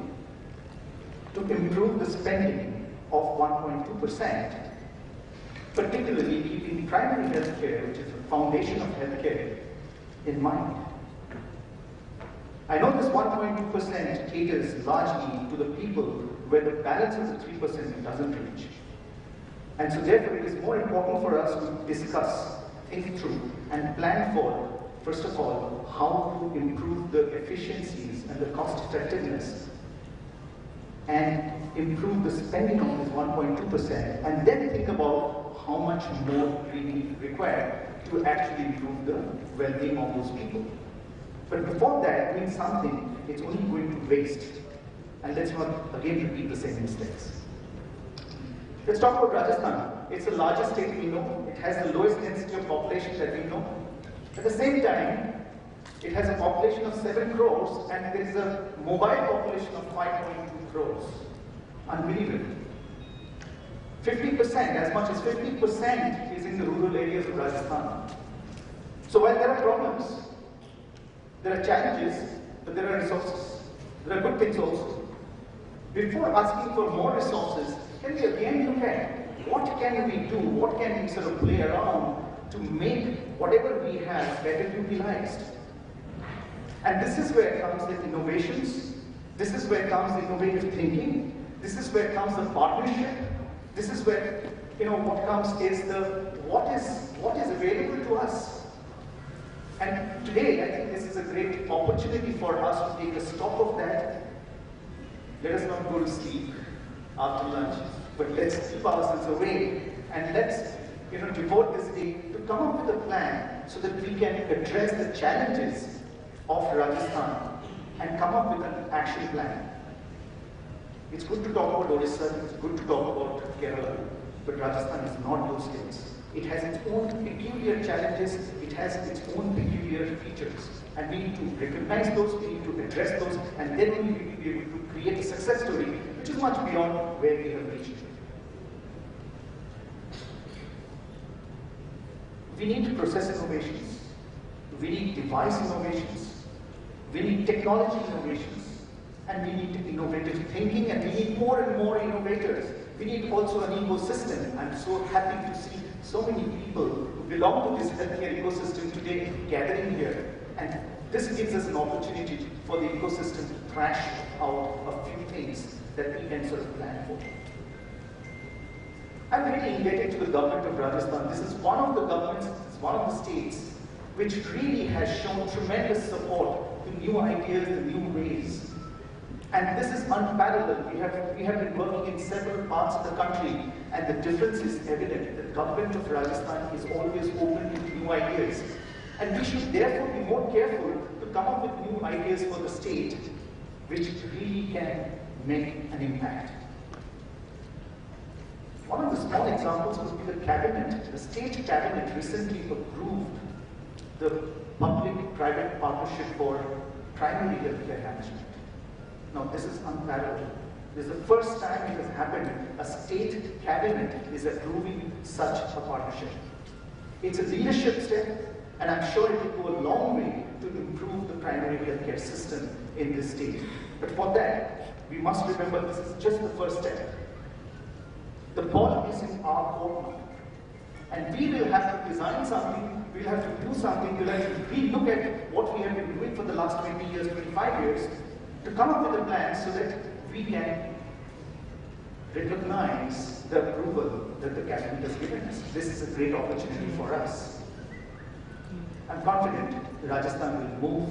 to improve the spending of 1.2%? Particularly keeping primary healthcare, which is the foundation of healthcare, in mind. I know this 1.2% caters largely to the people where the balance of the 3% doesn't reach. And so therefore it is more important for us to discuss, think through, and plan for, first of all, how to improve the efficiencies and the cost effectiveness, and improve the spending on this 1.2%, and then think about how much more we require to actually improve the well-being of those people. But before that, doing something, it's only going to waste. And let's not again repeat the same mistakes. Let's talk about Rajasthan. It's the largest state we know. It has the lowest density of population that we know. At the same time, it has a population of 7 crores and there is a mobile population of 5.2 crores. Unbelievable. 50%, as much as 50% is in the rural areas of Rajasthan. So while there are problems, there are challenges, but there are resources. There are good things also. Before asking for more resources, can we again look at what can we do, what can we sort of play around to make whatever we have better utilized? And this is where comes the innovations, this is where comes the innovative thinking, this is where comes the partnership, this is where, what comes is the, what is available to us. And today, I think this is a great opportunity for us to take a stock of that. Let us not go to sleep after lunch, but let's keep ourselves awake and let's devote this day to come up with a plan so that we can address the challenges of Rajasthan and come up with an action plan. It's good to talk about Odisha, it's good to talk about Kerala, but Rajasthan is not those states. It has its own peculiar challenges, it has its own peculiar features. And we need to recognize those, we need to address those, and then we will be able to create a success story which is much beyond where we have reached. We need process innovations, we need device innovations, we need technology innovations, and we need innovative thinking, and we need more and more innovators. We need also an ecosystem. I'm so happy to see so many people who belong to this healthcare ecosystem today gathering here. And this gives us an opportunity for the ecosystem to thrash out a few things that we can sort of plan for. I'm really indebted to the government of Rajasthan. This is one of the governments, it's one of the states which really has shown tremendous support to new ideas and new ways. And this is unparalleled. We have been working in several parts of the country, and the difference is evident. The government of Rajasthan is always open to new ideas. And we should therefore be more careful to come up with new ideas for the state, which really can make an impact. One of the small examples would be the cabinet. The state cabinet recently approved the public-private partnership for primary healthcare management. Now, this is unparalleled. This is the first time it has happened. A state cabinet is approving such a partnership. It's a leadership step, and I'm sure it will go a long way to improve the primary healthcare system in this state. But for that, we must remember this is just the first step. The ball is in our court now. And we will have to design something, we'll have to do something, we'll have to relook at what we have been doing for the last 20 years, 25 years, to come up with a plan so that we can recognize the approval that the cabinet has given us. This is a great opportunity for us. I'm confident that Rajasthan will move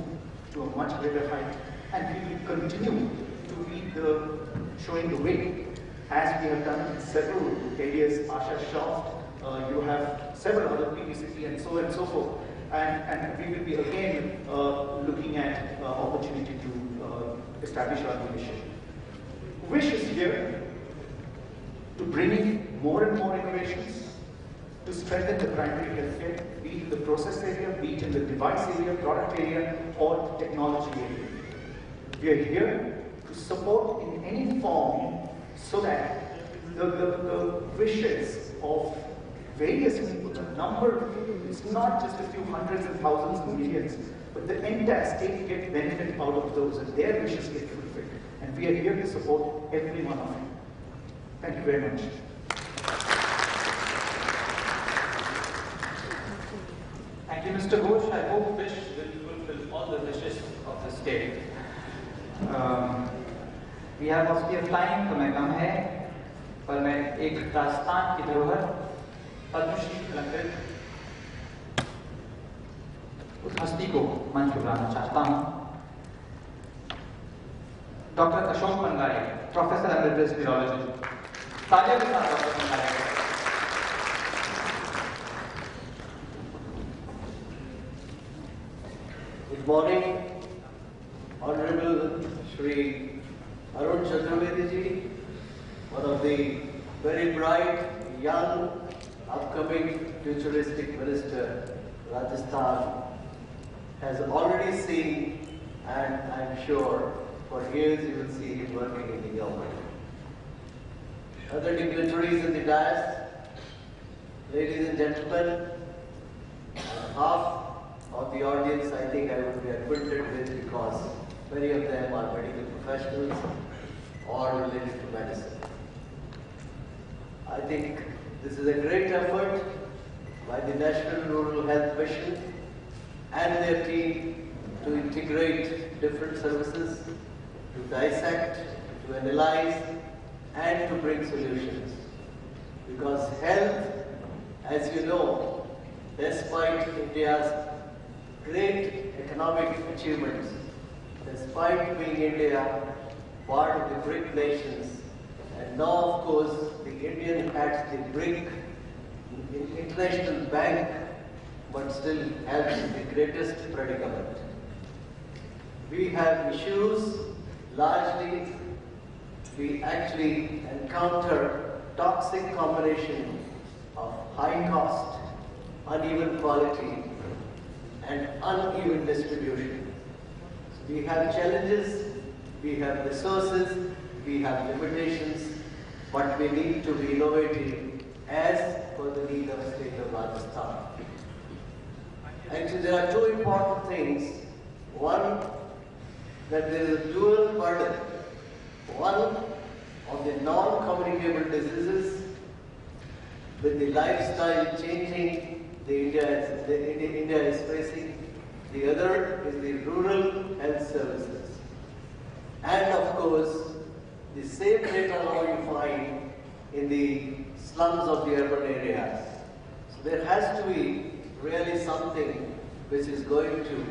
to a much greater height, and we will continue to be showing the way, as we have done in several areas. Asha Shaft, you have several other PVCT and so on and so forth. And we will be again looking at opportunity to establish our leadership. Wish is here to bring in more and more innovations, to strengthen the primary healthcare, be it in the process area, be it in the device area, product area, or technology area. We are here to support in any form so that the wishes of various people, the number, it's not just a few hundreds and thousands and millions, but the entire state get benefit out of those, and their wishes get fulfilled. And we are here to support every one of them. Thank you very much. Thank you, Mr. Ghosh. I hope Wish will fulfill all the wishes of the state. We have also of time, समय कम है, पर मैं एक राजस्थान की धरोहर पद्मश्री अलंकृत उस हस्ती को मंच पर बुलाना चाहता हूं। Doctor Ashok Pangaria, professor emeritus neurology. तालियों के साथ doctor Pangaria. Good morning, Honorable Shri Arun Chaturvedi ji, one of the very bright, young, upcoming futuristic minister, Rajasthan, has already seen, and I'm sure for years you will see him working in the government. Other dignitaries in the dais, ladies and gentlemen, half of the audience I think I would be acquainted with because many of them are medical professionals or related to medicine. I think this is a great effort by the National Rural Health Mission and their team to integrate different services, to dissect, to analyze, and to bring solutions. Because health, as you know, despite India's great economic achievements, despite being India part of the BRIC nations, and now of course the Indian at the BRIC International Bank, but still has the greatest predicament. We have issues, largely we actually encounter toxic combination of high cost, uneven quality, and uneven distribution. So we have challenges, we have resources, we have limitations, but we need to be innovative as per the need of the state of Rajasthan. Actually, there are two important things. One, that there is a dual burden. One, on the non-communicable diseases, with the lifestyle changing India is facing. The other is the rural health services. And of course, the same data now you find in the slums of the urban areas. So there has to be really something which is going to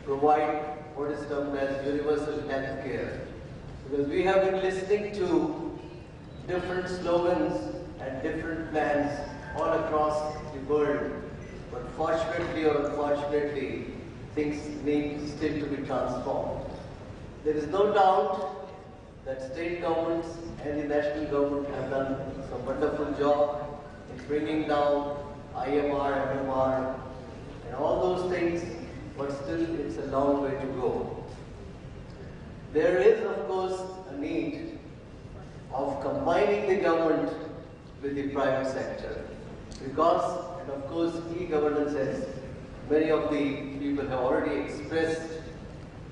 provide what is termed as universal health care. Because we have been listening to different slogans and different plans all across the world. But fortunately or unfortunately, things need still to be transformed. There is no doubt that state governments and the national government have done some wonderful job in bringing down IMR, MMR, and all those things, but still it's a long way to go. There is, of course, a need of combining the government with the private sector. Because, and of course, e-governance, as many of the people have already expressed,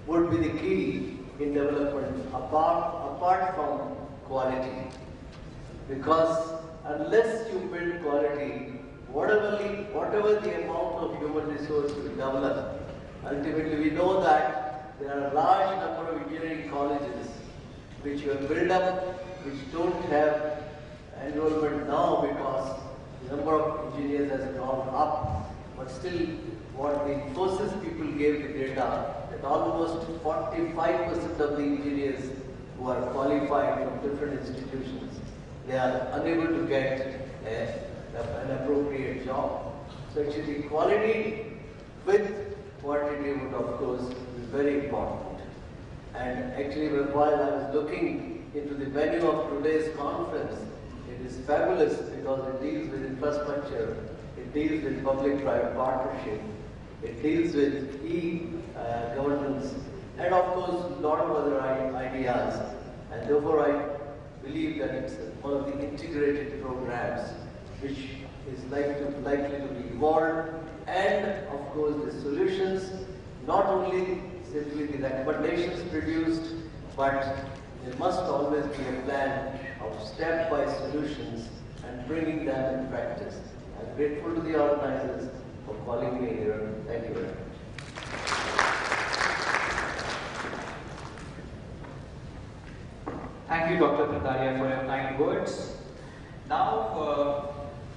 would be the key in development apart from quality. Because unless you build quality, whatever the amount of human resource you develop, ultimately we know that there are a large number of engineering colleges which you have built up, which don't have enrollment now because the number of engineers has gone up. But still, what the Infosys people gave the data, that almost 45% of the engineers who are qualified from different institutions, they are unable to get an appropriate job. So actually quality with quantity would of course be very important. And actually while I was looking into the venue of today's conference, it is fabulous because it deals with infrastructure, it deals with public-private partnership, it deals with e-governance, and of course a lot of other ideas. And therefore I believe that it's one of the integrated programs which is likely to be evolved, and of course the solutions, not only simply the recommendations produced, but there must always be a plan of step-by solutions and bringing them in practice. I'm grateful to the organizers for calling me here. Thank you very much. Thank you, Dr. Bhandaria, for your kind words. Now,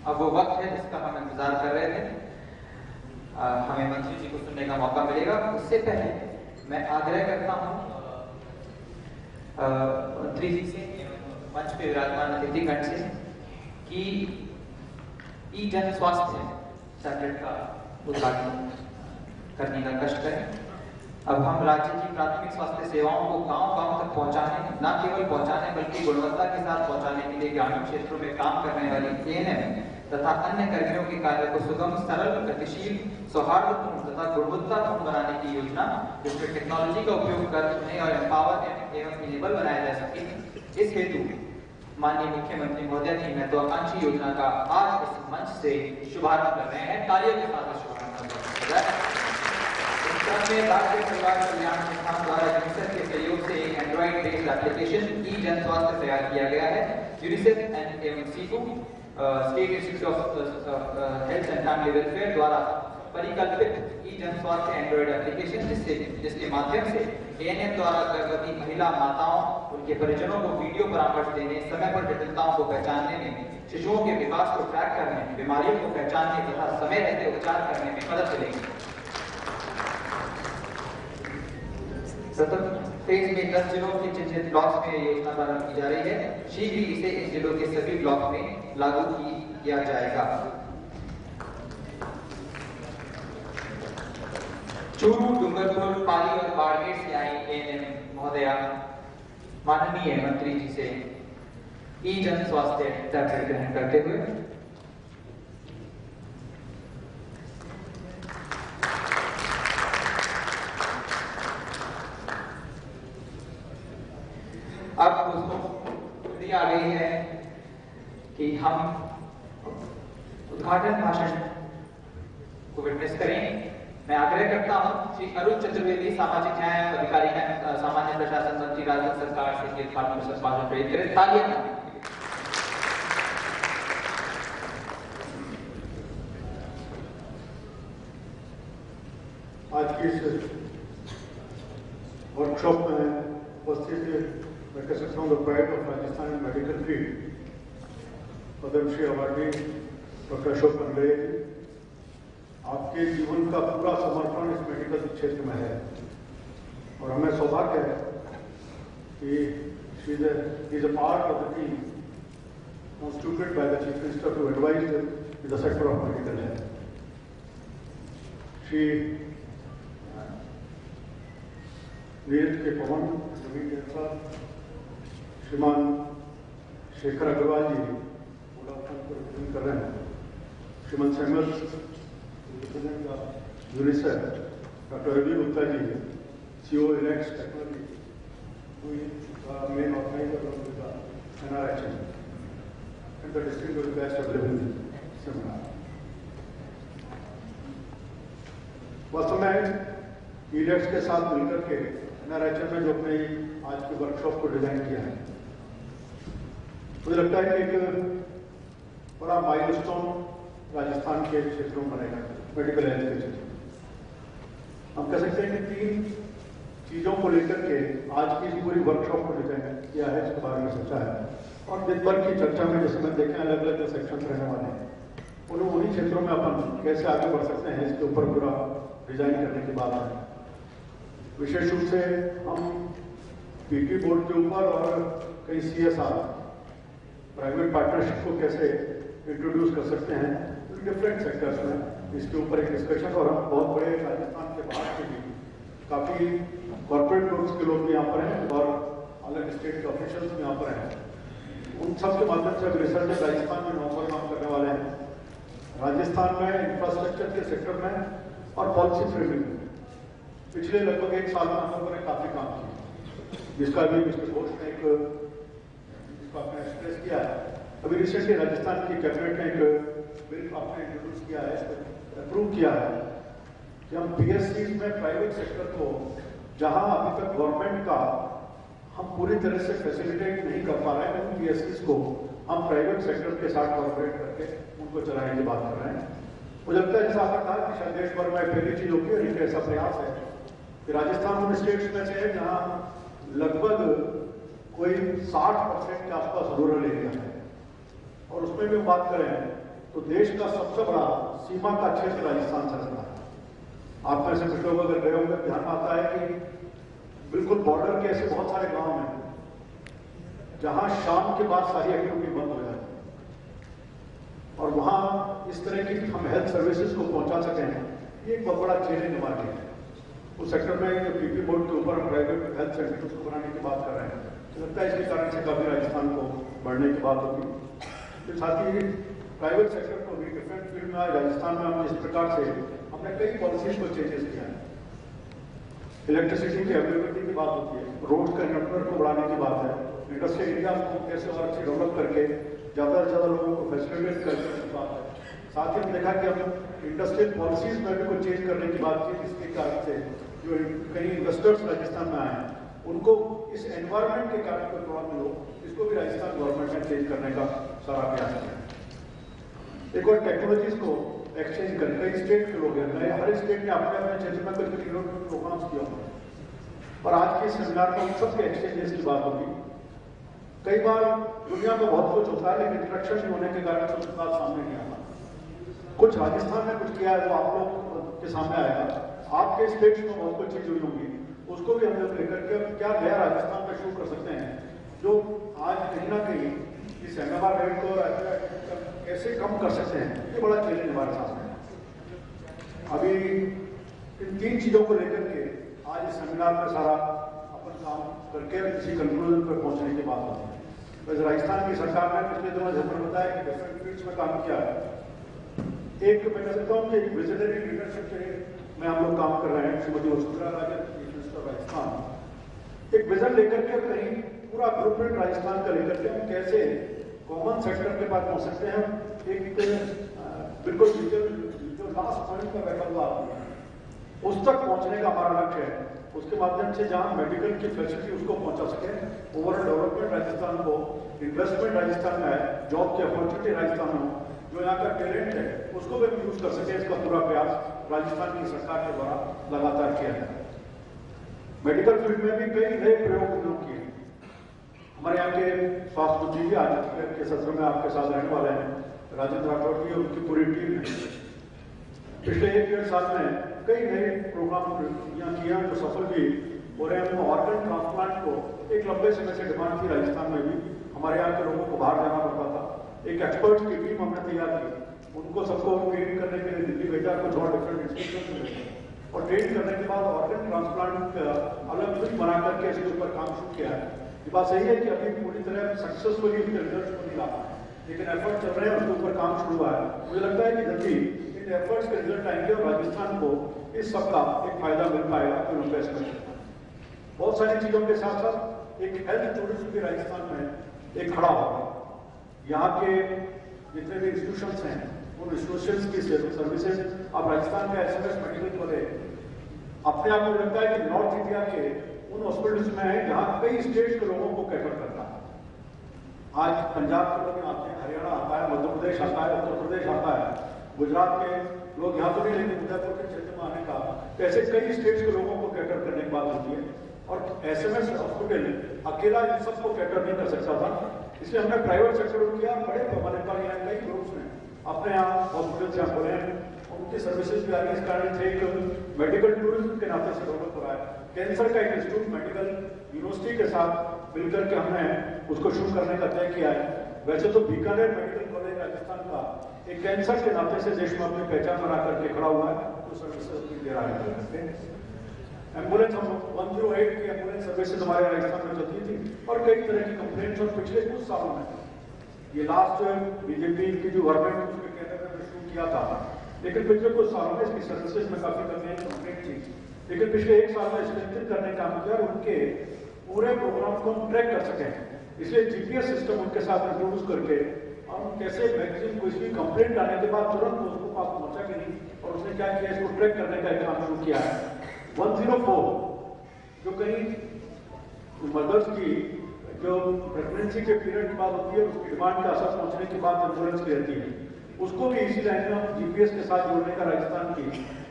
अब वो वक्त है जिसका हम इंतजार कर रहे थे। हमें मंत्री जी को सुनने का मौका मिलेगा। उससे पहले मैं आग्रह करता हूँ मंत्री जी से, मंच पे विराजमान अतिथिगण से, कि ई-जन स्वास्थ्य सैटेलाइट का उद्घाटन करने का कष्ट करें। अब हम राज्य की प्राथमिक स्वास्थ्य सेवाओं को गांव-गांव तक पहुंचाने, न केवल पहुंचाने बल्कि गुणवत्ता के साथ पहुंचाने के लिए ग्रामीण क्षेत्रों में काम करने वाली एएनएम तथा अन्य कर्मियों के कार्य को सुगम, सरल, गतिशील, सौहार्दपूर्ण तथा गुणवत्तापूर्ण बनाने की योजना, जिसमें टेक्नोलॉजी का उपयोग कर उन्हें और एम्पावर एवं इनेबल बनाया जा सके। इस हेतु माननीय मुख्यमंत्री महोदय की महत्वाकांक्षी योजना का आज इस मंच से शुभारंभ कर रहे हैं। तालियों के साथ शुभारंभ कर रहे हैं। राज्य परिवार कल्याण संस्थान द्वारा यूनिसेफ के सहयोग से एक एंड्रॉइड बेस्ड एप्लीकेशन ई-जन स्वास्थ्य तैयार किया गया है। यूनिसेफ एवं सीकू state institute of health and family welfare द्वारा परिकल्पित ई-जन स्वास्थ्य एंड्रॉइड एप्लीकेशन, जिसके माध्यम से एएनएम द्वारा गर्भवती महिला माताओं, उनके परिजनों को वीडियो परामर्श देने, समय पर जटिलताओं को पहचानने में, शिशुओं के विकास को ट्रैक करने, बीमारियों को पहचानने तथा समय रहते उपचार करने में मदद मिलेगी। प्रथम फेज में 10 जिलों के चिन्हित ब्लॉक्स में योजना प्रारंभ की जा रही है। शीघ्र ही इसे इन जिलों के सभी ब्लॉक में लागू किया जाएगा। चूरू, डूंगरपुर, पाली और बाड़मेर से आई एएनएम महोदया माननीय मंत्री जी से ई-जन स्वास्थ्य टैबलेट ग्रहण करते हुए अब उसको आ गई है कि हम उद्घाटन भाषण को विटनेस करें। मैं आग्रह करता हूं श्री अरुण चतुर्वेदी, सामाजिक न्याय अधिकारिता सामान्य प्रशासन मंत्री, राज्य सरकार से उद्घाटन पर संभाषण प्रेरित करें। तालियां। आज की इस वर्कशॉप में उपस्थित मैं कह सकता हूँ the pride of Rajasthan medical field, Padmashri awardee doctor Ashok Pande, आपके जीवन का पूरा समर्पण इस मेडिकल क्षेत्र में है और हमें सौभाग्य है कि is a part of the team constituted by the Chief Minister to advise them in the sector of medical health. Shri Neeraj K पवन, नवीन जैसा, श्रीमान शेखर अग्रवाल जी रिप्रेजेंट कर रहे हैं, श्रीमान Samuel UNICEF, doctor Ravi Gupta ji, CEO Elects technology, main organiser of the NRHM and the distinguished guest available in seminar. वास्तव में ईलेट्स के साथ मिलकर के NRHM में जो अपने आज के वर्कशॉप को डिजाइन किया है, मुझे लगता है कि एक बड़ा माइलस्टोन राजस्थान के क्षेत्रों में बनेगा, मेडिकल हेल्थ के क्षेत्र। हम कह सकते हैं कि 3 चीजों को लेकर के आज की पूरी वर्कशॉप को डिजाइन किया है, इसके बारे में सोचा है। और दिन भर की चर्चा में जैसे मैं देखें अलग अलग जो सेक्शन रहने वाले हैं, उन्हीं क्षेत्रों में अपन कैसे आगे बढ़ सकते हैं, इसके ऊपर पूरा डिजाइन करने की बात है। विशेष रूप से हम पीपी बोर्ड के ऊपर और कई CSR प्राइवेट पार्टनरशिप को कैसे इंट्रोड्यूस कर सकते हैं डिफरेंट सेक्टर्स में, इसके ऊपर एक डिस्कशन। और हम बहुत बड़े राजस्थान के बाहर के भी काफी कॉर्पोरेट ग्रुप्स के लोग भी यहाँ पर हैं और अलग स्टेट के ऑफिशियल्स भी यहाँ पर हैं। उन सब के माध्यम से रिसर्च राजस्थान में नवंबर में करने वाले हैं। राजस्थान में इंफ्रास्ट्रक्चर के सेक्टर में और पॉलिसी फ्रेमिंग में पिछले लगभग 1 साल में हम लोगों ने काफी काम किया, जिसका भी मिस्टर घोष ने एक आपने एक्सप्रेस किया है। अभी रिसेंटली राजस्थान की कैबिनेट ने एक बिल आपने इंट्रोड्यूस किया है, अप्रूव किया है कि हम PSCs में प्राइवेट सेक्टर को, जहां अभी तक गवर्नमेंट का हम पूरी तरह से फैसिलिटेट नहीं कर पा रहे हैं, उन PSCs को हम प्राइवेट सेक्टर के साथ कॉर्पोरेट करके उनको चलाने की बात कर रहे हैं। मुझे लगता है जैसा आपने कहा कि शायद देश भर में पहली चीज होगी और एक ऐसा प्रयास है कि राजस्थान उन स्टेट्स में से है जहां लगभग कोई 60% के आसपास रूरल एरिया है, और उसमें भी बात करें तो देश का सबसे बड़ा सीमा का क्षेत्र राजस्थान से लगता है। आप में से कुछ लोग अगर गए होंगे ध्यान आता है कि बिल्कुल बॉर्डर के ऐसे बहुत सारे गांव हैं जहां शाम के बाद सारी एक्टिविटी बंद हो जाती है, और वहां इस तरह की हम हेल्थ सर्विसेज को पहुंचा सके हैं, ये एक बहुत बड़ा चैलेंज हमारे लिए है। उस सेक्टर में जो पीपी बोर्ड के ऊपर हम प्राइवेट हेल्थ सेंटर्स को बनाने की बात कर रहे हैं, तो लगता है इसके कारण से काफी राजस्थान को बढ़ने की बात होगी। तो साथ ही प्राइवेट सेक्टर को भी डिफरेंट फील्ड में राजस्थान में हम इस प्रकार से हमने कई पॉलिसीज को चेंजेस किया है। इलेक्ट्रिसिटी की अवेलेबिलिटी की बात होती है, रोड का नेटवर्क को बढ़ाने की बात है, इंडस्ट्रियल एरिया को कैसे और अच्छे डेवलप करके ज्यादा से ज्यादा लोगों को फैसिलिटेट करने की बात है। साथ ही हम देखा कि हम इंडस्ट्रियल पॉलिसीज में भी कुछ चेंज करने की बात की, जिसके कारण से जो कई इन्वेस्टर्स राजस्थान में आए हैं उनको इस एनवायरमेंट के कारण कोई प्रॉब्लम हो, इसको भी राजस्थान गवर्नमेंट ने चेंज करने का सारा प्रयास किया। एक और टेक्नोलॉजीज को एक्सचेंज कर, कई स्टेट के लोग हैं, हर स्टेट ने अपने अपने क्षेत्र में कुछ प्रोग्राम्स किया होंगे, और आज के सेमिनार में उन सबके एक्सचेंजेस की बात होगी। कई बार दुनिया में बहुत कुछ होता है, लेकिन इंटरेक्शन नहीं होने के कारण कुछ बात सामने नहीं आता। कुछ राजस्थान में कुछ किया है वो आप लोग के सामने आएगा, आपके स्टेट्स में बहुत कुछ चीज हुई होंगी, उसको भी हम लोग लेकर के क्या नया राजस्थान में शुरू कर सकते हैं, जो आज कहीं ना कहीं इस MMR रेट को कैसे कम कर सकते हैं, ये बड़ा चैलेंज हमारे सामने है। अभी इन 3 चीजों को लेकर के आज इस सेमिनार में सारा अपन काम करके किसी कंक्लूजन पर पहुंचने की बात होती है। वैसे राजस्थान की सरकार ने पिछले दिनों जब बताया कि डिफरेंट फील्ड्स में काम किया है। एक मैं कह सकता हूँ कि एक विजनरी लीडरशिप में हम लोग काम कर रहे हैं। श्रीमती वसुंधरा राजे चीफ मिनिस्टर राजस्थान एक विजन लेकर के कहीं पूरा ब्लूप्रिंट राजस्थान का लेकर के हम कैसे कॉमन सेक्टर के पास पहुंच सकते हैं। एक बिल्कुल जो लास्ट पॉइंट पर बैठा हुआ आदमी है उस तक पहुंचने का हमारा लक्ष्य है। उसके माध्यम से जहां मेडिकल की फैसिलिटी उसको पहुंचा सके, ओवरऑल डेवलपमेंट राजस्थान को, इन्वेस्टमेंट राजस्थान में है, जॉब की अपॉर्चुनिटी राजस्थान में, जो यहाँ का टैलेंट है उसको भी यूज कर सके, इसका पूरा प्रयास राजस्थान की सरकार के द्वारा लगातार किया है। मेडिकल फील्ड में भी कई नए प्रयोग किए। हमारे यहाँ के स्वास्थ्य मंत्री जी आज के सत्र में आपके साथ रहने वाले हैं, राजेंद्र राठौर जी और उनकी पूरी टीम है। पिछले 1-1.5 साल में कई नए प्रोग्राम यहाँ किए हैं जो सफल भी हो रहे हैं। ऑर्गन ट्रांसप्लांट को एक लंबे समय से डिमांड थी राजस्थान में भी, हमारे यहाँ के लोगों को बाहर जाना पड़ता था। एक एक्सपर्ट की टीम हमने तैयार की, उनको सबको ट्रेन करने के लिए दिल्ली भेजा, कुछ और डिफरेंट इंस्टीट्यूशन में, और ट्रेन करने के बाद ऑर्गन ट्रांसप्लांट अलग फिल्म बना करके इसके ऊपर काम शुरू किया है। ये बात सही है कि अभी पूरी तरह सक्सेसफुली उसके रिजल्ट को नहीं ला, लेकिन एफर्ट चल रहे हैं, उसके ऊपर काम शुरू हुआ है। मुझे लगता है कि जल्दी इन एफर्ट्स के रिजल्ट आएंगे और राजस्थान को इस सबका एक फायदा मिल पाएगा कोई इन्वेस्टमेंट। बहुत सारी चीजों के साथ साथ एक हेल्थ टूरिज्म भी राजस्थान में एक खड़ा होगा। यहाँ के जितने भी इंस्टीट्यूशंस हैं उन इंस्टीट्यूशंस की सर्विसेज, अब राजस्थान का एसएमएस मेडिकल कॉलेज अपने आप को लगता है कि नॉर्थ इंडिया के उन हॉस्पिटल्स में है जहाँ कई स्टेट्स के लोगों को कैटर करता है। आज पंजाब के लोग आते हैं, हरियाणा आता है, मध्य प्रदेश आता है, उत्तर प्रदेश आता है, गुजरात के लोग यहाँ तो नहीं, लेकिन उदयपुर के क्षेत्र में आने का, तो ऐसे कई स्टेट्स के लोगों को कैटर करने की बात होती है। और एसएमएस हॉस्पिटल अकेला इन सबको कैटर नहीं कर सकता था, इसलिए हमने प्राइवेट सेक्टर को किया। बड़े पैमाने पर यहाँ कई ग्रुप्स ने अपने यहाँ हॉस्पिटल से खोले हैं, उनकी सर्विसेज भी आ रही है। इस कारण से एक मेडिकल टूरिज्म के नाते से डेवलप हो रहा है। कैंसर का एक इंस्टीट्यूट मेडिकल यूनिवर्सिटी के साथ मिलकर के हमने उसको शुरू करने का तय किया है। वैसे तो बीकानेर मेडिकल कॉलेज राजस्थान का एक कैंसर के नाते से देश में अपनी पहचान बना करके खड़ा हुआ है, तो सर्विसेज दे रहा है। एम्बुलेंस, हम 108 की एम्बुलेंस सर्विसेज हमारे राजस्थान में चलती थी और कई तरह की कंप्लेंट्स, और पिछले कुछ सालों में ये लास्ट बीजेपी की जो गवर्नमेंट उसके केंद्र में शुरू किया था, लेकिन पिछले कुछ सालों में इसकी सर्विसेज में काफी कमी कंप्लेंट थी, लेकिन पिछले एक साल में स्ट्रेंथन करने का काम किया और उनके पूरे प्रोग्राम को हम ट्रैक कर सकें। इसलिए जीपीएस सिस्टम उनके साथ इंट्रोड्यूस करके हम कैसे मैगजीन कोई भी कंप्लेंट आने के बाद तुरंत उसको पास पहुंचा कि नहीं, और उसने क्या किया, इसको ट्रैक करने का काम शुरू किया है। 104 जो कहीं मदर्स की जो प्रेगनेंसी के पीरियड की बात होती है, उसकी डिमांड का असर पहुंचने के बाद एम्बुलेंस की रहती है, उसको भी इसी लाइन में हम जीपीएस के साथ जोड़ने का राजस्थान की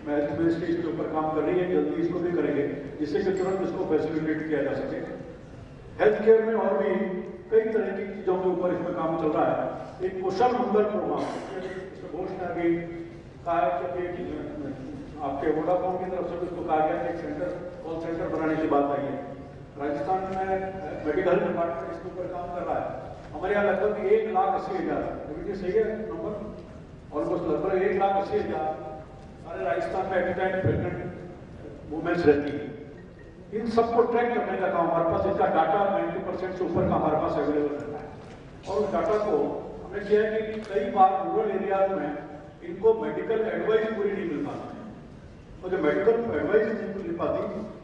हेल्थ मिनिस्ट्री इसके ऊपर काम कर रही है। जल्दी इसको भी करेंगे जिससे कि तुरंत इसको फैसिलिटेट किया जा सके। हेल्थ केयर में और भी कई तरह की चीजों के ऊपर इसमें काम चल रहा है। एक कुशल मंगल प्रोग्राम, मिस्टर घोष ने अभी कहा है कि आपके वोडाफोन की तरफ से उसको कहा गया कि एक सेंटर, कॉल सेंटर बनाने की बात आई है। राजस्थान में मेडिकल डिपार्टमेंट इसके ऊपर काम कर रहा है। हमारे यहाँ लगभग 1,80,000 सही है नंबर, ऑलमोस्ट लगभग 1,80,000 सारे राजस्थान में एट टाइम प्रेग्नेंट वुमेन्स रहती है। इन सबको ट्रैक करने का काम हमारे पास, इनका डाटा 90% से ऊपर का हमारे पास अवेलेबल रहता है। और उस डाटा को हमने किया है कि कई बार रूरल एरियाज में इनको मेडिकल एडवाइस पूरी नहीं मिल पाती, और जो मेडिकल एडवाइस नहीं मिल पाती,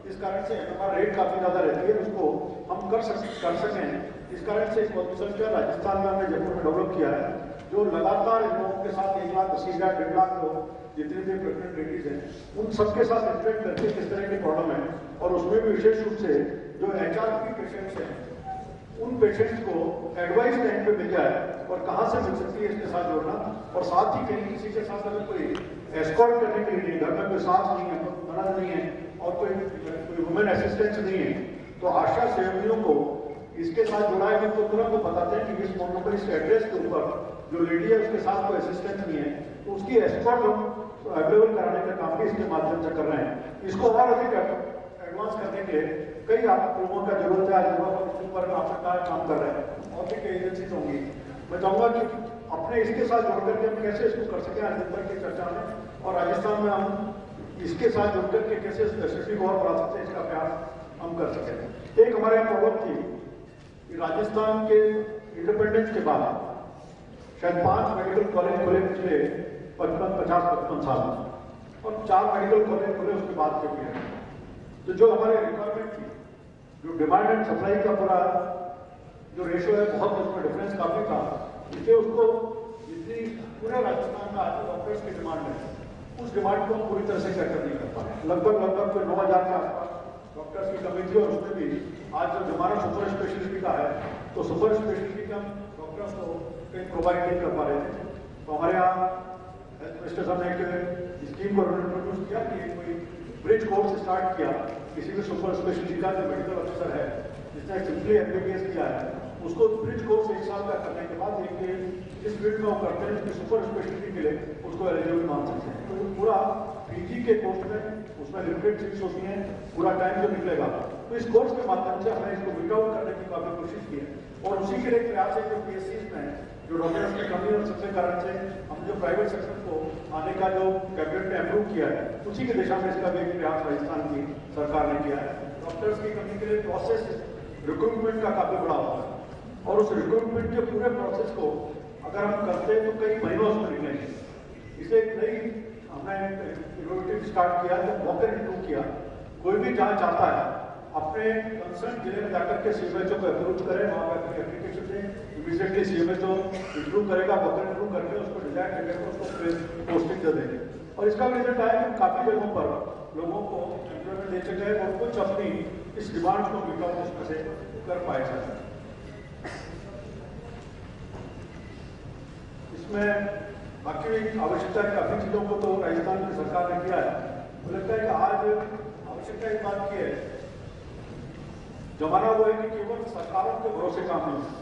इस कारण से हमारा रेट काफी ज्यादा रहती है, उसको हम कर सकें। इस कारण से एक सेंटर राजस्थान में हमने जयपुर में डेवलप किया है, जो लगातार इन लोगों के साथ 1,80,000 1.5 लाख लोग जितने भी प्रेग्नेंट लेडीज हैं, उन सबके साथ इंटरेक्ट करके किस तरह की प्रॉब्लम है, और उसमें भी विशेष रूप से जो HRP पेशेंट्स हैं, उन पेशेंट्स को एडवाइस टाइम पे मिल जाए और कहाँ से मिल सकती है इसके साथ जोड़ना। और साथ ही कहीं किसी के साथ अगर कोई एस्कॉर्ट करने के लिए नहीं, घर में कोई साथ नहीं है, ननद नहीं है और कोई वुमेन असिस्टेंट नहीं है, तो आशा सहयोगियों को इसके साथ जोड़ा है। तो तुरंत बताते हैं कि इस फोन नंबर, इस एड्रेस के ऊपर जो लेडी है उसके साथ कोई असिस्टेंट नहीं है, तो उसकी एस्कॉर्ट हम अवेलेबल कराने का काम भी इसके माध्यम से कर रहे हैं। इसको और अधिक एडवांस करने के कई आप लोगों का जरूरत है, आज पर आप काम कर रहे हैं और भी कई एजेंसीज होंगी। मैं चाहूंगा कि अपने इसके साथ जोड़ करके हम कैसे इसको कर सकें आज दिन भर की चर्चा में, और राजस्थान में हम इसके साथ जुड़ करके कैसे फैसिलिटी को और बढ़ा सकते हैं, इसका प्रयास हम कर सकें। एक हमारे यहाँ प्रॉब्लम थी कि राजस्थान के इंडिपेंडेंस के बाद शायद 5 मेडिकल कॉलेज खुले पिछले 50-55 साल में, और 4 मेडिकल कॉलेज खुले उसके बाद के पीरियड। तो जो हमारे रिक्वायरमेंट थी, जो डिमांड एंड सप्लाई का पूरा जो रेशियो है, बहुत उसमें डिफरेंस काफी था, इसलिए उसको जितनी पूरे राजस्थान में आज डॉक्टर्स की डिमांड है, उस डिमांड को हम पूरी तरह से कैटर नहीं कर पाए। लगभग कोई 9,000 के आसपास डॉक्टर्स की कमी थी, और उसमें भी आज जब हमारा सुपर स्पेशलिटी का है, तो सुपर स्पेशलिटी के हम डॉक्टर्स को कहीं प्रोवाइड नहीं कर पा रहे थे। तो हमारे यहाँ हेल्थ मिनिस्टर साहब ने एक स्कीम को इंट्रोड्यूस किया कि कोई ब्रिज कोर्स स्टार्ट किया किसी भी सुपर स्पेशलिटी का जो मेडिकल ऑफिसर है जिसने सिंपली MBBS किया है, उसको ब्रिज कोर्स 1 साल का करने के बाद जिस फील्ड में वो करते हैं उसकी सुपर स्पेशलिटी के लिए उसको एलिजिबल मान सकते हैं। तो पूरा PG के कोर्स में उसमें लिमिटेड सीट्स होती हैं, पूरा टाइम जो निकलेगा, तो इस कोर्स के माध्यम से हमने इसको विट आउट करने की काफी कोशिश की है। और उसी के लिए प्रयास है जो PSCs में जो डॉक्टर्स की कमी और सबसे कारण से हम जो प्राइवेट सेक्टर को आने का जो कैबिनेट ने अप्रूव किया है, उसी की दिशा में इसका भी एक प्रयास राजस्थान की सरकार ने किया है। डॉक्टर्स की कमी के लिए प्रोसेस रिक्रूटमेंट का काफी बड़ा होता है, और उस रिक्रूटमेंट के पूरे प्रोसेस को अगर हम करते हैं तो कई महीनों उसमें निकलेंगे। इसलिए एक नई हमने इनोवेटिव स्टार्ट किया, जब वॉकर इंटरव्यू किया, कोई भी जहाँ चाहता है अपने कंसर्न जिले में जाकर के सीएमएचओ को अप्रोच करें, वहाँ पर अपनी एप्लीकेशन दें, इमीडिएटली सीएमएचओ इंटरव्यू करेगा, वोटर इंटरव्यू करके उसको डिजाइन करके उसको पोस्टिंग दे देंगे। और इसका रिजल्ट आया कि काफी जगहों पर लोगों को एम्प्लॉयमेंट दे चुके हैं और कुछ अपनी इस डिमांड को मीट आउट उसमें से कर पाए जाए। इसमें बाकी आवश्यकता है, काफी चीजों को तो राजस्थान की सरकार ने किया है। मुझे लगता है कि आज आवश्यकता इस बात की है, जमाना वो है कि केवल सरकारों के भरोसे काम नहीं होता।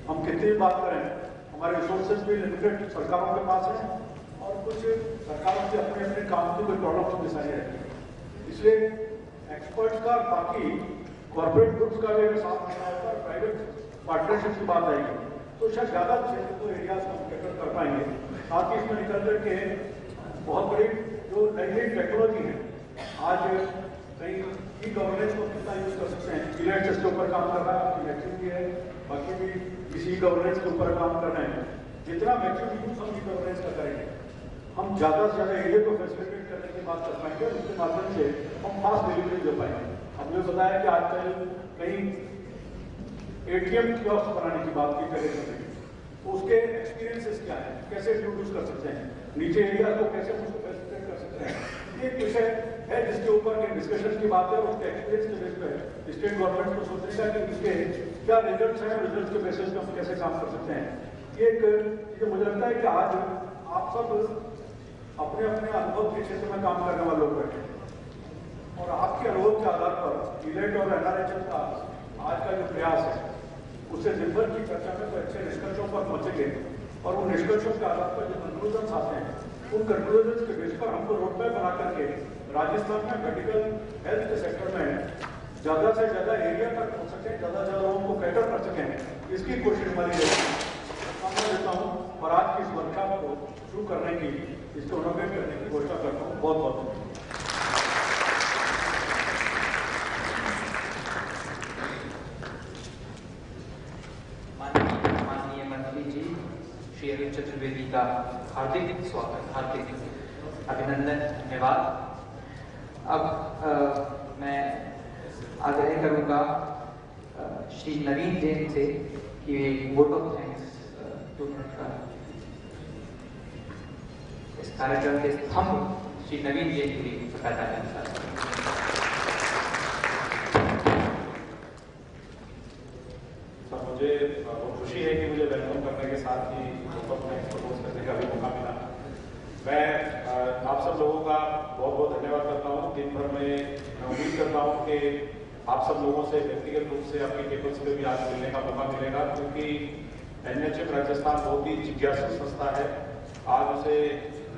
हम कितनी भी बात करें, हमारे रिसोर्सेज भी लिमिटेड सरकारों के पास है और कुछ सरकारों की अपने अपने काम की कोई प्रॉब्लम दिखाई रहती है। इसलिए एक्सपर्ट्स का बाकी कॉर्पोरेट ग्रुप्स का भी अगर साथ देना होगा और प्राइवेट पार्टनरशिप की बात आएगी तो शायद ज्यादा क्षेत्र को एरियाज को कैटर कर पाएंगे। साथ ही इसमें निकल करके बहुत बड़ी जो नई नई टेक्नोलॉजी है, आज कई ई गवर्नेंस को कितना यूज कर सकते हैं, इलेक्ट्रिक के ऊपर काम कर रहा है, इलेक्ट्रिक भी है, बाकी भी इसी गवर्नेंस के ऊपर काम कर रहे हैं। जितना मैक्सिमम यूज हम ई गवर्नेंस का करेंगे, हम ज्यादा से ज्यादा एरिया को फैसिलिटेट करने की बात कर पाएंगे और उसके माध्यम से हम फास्ट डिलीवरी दे पाएंगे। हमने बताया कि आजकल कहीं एटीएम कियोस्क बनाने की बात की करें तो उसके एक्सपीरियंसेस क्या है, कैसे इंट्रोड्यूस कर सकते हैं, नीचे एरिया को कैसे उसको फैसिलिटेट कर सकते हैं, ये विषय है जिसके ऊपर डिस्कशन की बात है। उसके एक्सपीरियंस के बेस पे स्टेट गवर्नमेंट को सोचने का कि इसके क्या रिजल्ट है, रिजल्ट के बेसिस पे हम कैसे काम कर सकते हैं। ये एक चीज मुझे लगता है कि आज आप सब अपने अपने अनुभव के क्षेत्र में काम करने वाले लोग बैठे और आपके अनुभव के आधार पर इलेट और एनआरएचएम का आज का जो प्रयास है उससे दिन भर की चर्चा में तो अच्छे निष्कर्षों पर पहुंचेंगे और उन निष्कर्षों के आधार पर जो कंक्लूजन आते हैं उन कंक्लूजन के बेस पर हमको रोड मैप बना करके राजस्थान में मेडिकल हेल्थ के सेक्टर में ज्यादा से ज्यादा एरिया तक पहुंच सके, ज्यादा से ज्यादा उनको कैटर कर सकें, इसकी कोशिश हमारी रहेगी। मैं देता हूँ और आज की इस वर्कशॉप को शुरू करने की, इसको इनोवेट करने की घोषणा करता हूँ। बहुत बहुत माननीय मंत्री जी श्री अरुण चतुर्वेदी का हार्दिक स्वागत, हार्दिक अभिनंदन, धन्यवाद। अब मैं आग्रह करूंगा श्री नवीन जैन से कि वोट ऑफ थैंक्स 2 मिनट का इस कार्यक्रम के स्तंभ श्री नवीन जैन की बताया जाता है। मुझे बहुत खुशी है कि मुझे वेलकम करने के साथ ही प्रपोज करने का भी मौका मिला। मैं आप सब लोगों का बहुत बहुत धन्यवाद करता हूँ। दिन भर में मैं उम्मीद करता हूँ कि आप सब लोगों से व्यक्तिगत रूप से आपके टेबल्स पे भी आज मिलने का मौका मिलेगा, क्योंकि एनएचएम राजस्थान बहुत ही जिज्ञासु संस्था है। आज उसे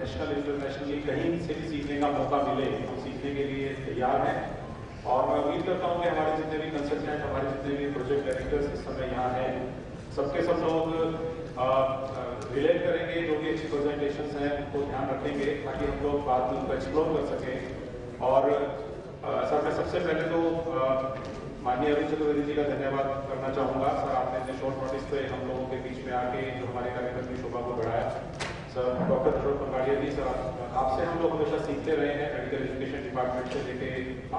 नेशनल इंटरनेशनली कहीं से भी सीखने का मौका मिले, हम सीखने के लिए तैयार हैं। और मैं उम्मीद करता हूँ कि हमारे जितने भी कंसल्टेंट, हमारे जितने भी प्रोजेक्ट डायरेक्टर्स इस समय यहाँ हैं, सबके सब लोग रिलेट करेंगे, जो भी अच्छी प्रेजेंटेशंस हैं उनको ध्यान रखेंगे ताकि हम लोग बाद में उनको एक्सप्लोर कर सकें। और सर मैं सबसे पहले तो माननीय अरुण चतुर्वेदी जी का धन्यवाद करना चाहूँगा। सर आपने इतने शॉर्ट नोटिस पे हम लोगों के बीच में आके जो हमारे कार्यक्रम की शोभा को बढ़ाया। सर डॉक्टर अशोक पंगाड़िया जी, सर आपसे हम लोग हमेशा सीखते रहे हैं, मेडिकल एजुकेशन डिपार्टमेंट से लेके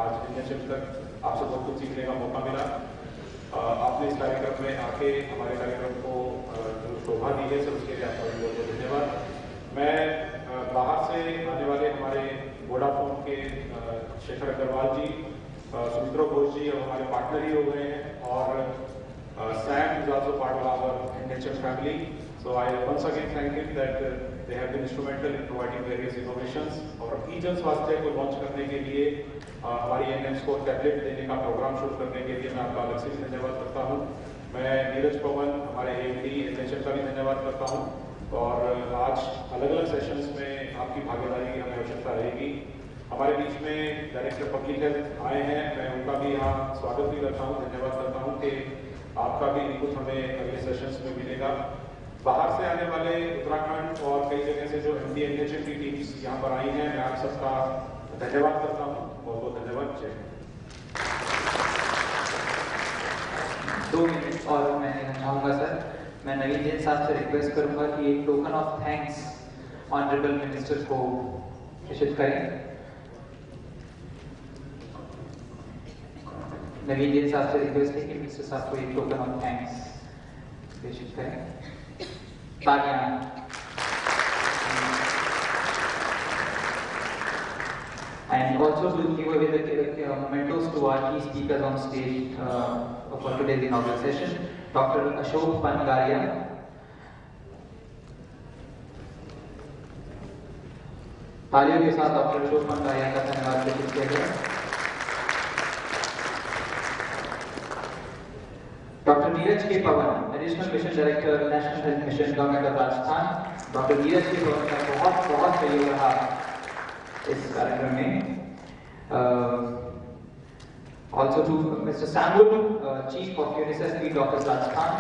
आज एनएचएम तक आपसे बहुत कुछ सीखने का मौका मिला। आपने इस कार्यक्रम में आके हमारे कार्यक्रम को जो शोभा दी है सर उसके लिए आपका बहुत बहुत धन्यवाद। मैं बाहर से आने वाले हमारे वोडाफोन के शेखर अग्रवाल जी, सुमित्रा घोष जी और हमारे पार्टनर ही हो गए हैं, और Sam is also part of our NHM family. So I once again thank him that they have been instrumental in providing various innovations। और ई-जन स्वास्थ्य को लॉन्च करने के लिए हमारी एनएम्स को टैबलेट देने का प्रोग्राम शुरू करने के लिए मैं आपका अलग से भी धन्यवाद करता हूँ। मैं नीरज पवन हमारे एमडी एनएचएम का भी धन्यवाद करता हूँ। और आज अलग अलग सेशंस में आपकी भागीदारी की हमें आवश्यकता रहेगी। हमारे बीच में डायरेक्टर पब्लिक हेल्थ आए हैं, मैं उनका भी यहाँ स्वागत भी करता हूँ, धन्यवाद करता हूँ कि आपका भी इनपुट हमें अगले सेशंस में मिलेगा। बाहर से आने वाले उत्तराखंड और कई जगह से जो एमडी एनएचएम की टीम्स यहाँ पर आई हैं, मैं आप सबका धन्यवाद करता हूँ, बहुत बहुत धन्यवाद। जय 2 मिनट और मैं लेना चाहूँगा सर। मैं नवीन जैन साहब से रिक्वेस्ट करूँगा कि एक token of thanks honourable minister को प्रेषित करें। नवीन जैन साहब से रिक्वेस्ट है कि मिस्टर साहब को एक टोकन ऑफ थैंक्स पेश करें। तालियां। And also to give away the mementos to our key speakers on stage for today's inaugural session, Dr. Ashok Pangaria. तालियों के साथ डॉक्टर अशोक पंगारिया का धन्यवाद व्यक्त किया गया। Doctor Neeraj K Pawan, additional mission director, national health mission, government of Rajasthan. Doctor Neeraj K Pawan का बहुत बहुत सहयोग रहा इस कार्यक्रम में। Also to Mr. Samuel, Chief of UNICEF Field Office Rajasthan,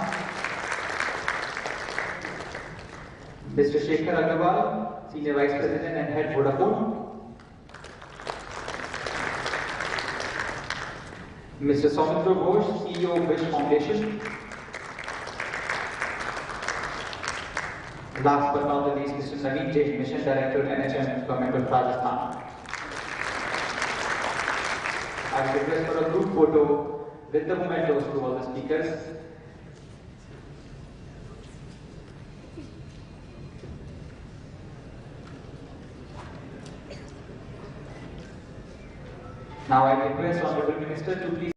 Mr. Shekhar Agarwal, Senior Vice President and Head Vodafone, Mr. Soumitra Ghosh, CEO of Wish Foundation, last but not the least, Mr. Naveen Jain, Mission Director, NHM, Government of Rajasthan. I request for a group photo with the mementos to all the speakers. Now I request Honorable Minister to please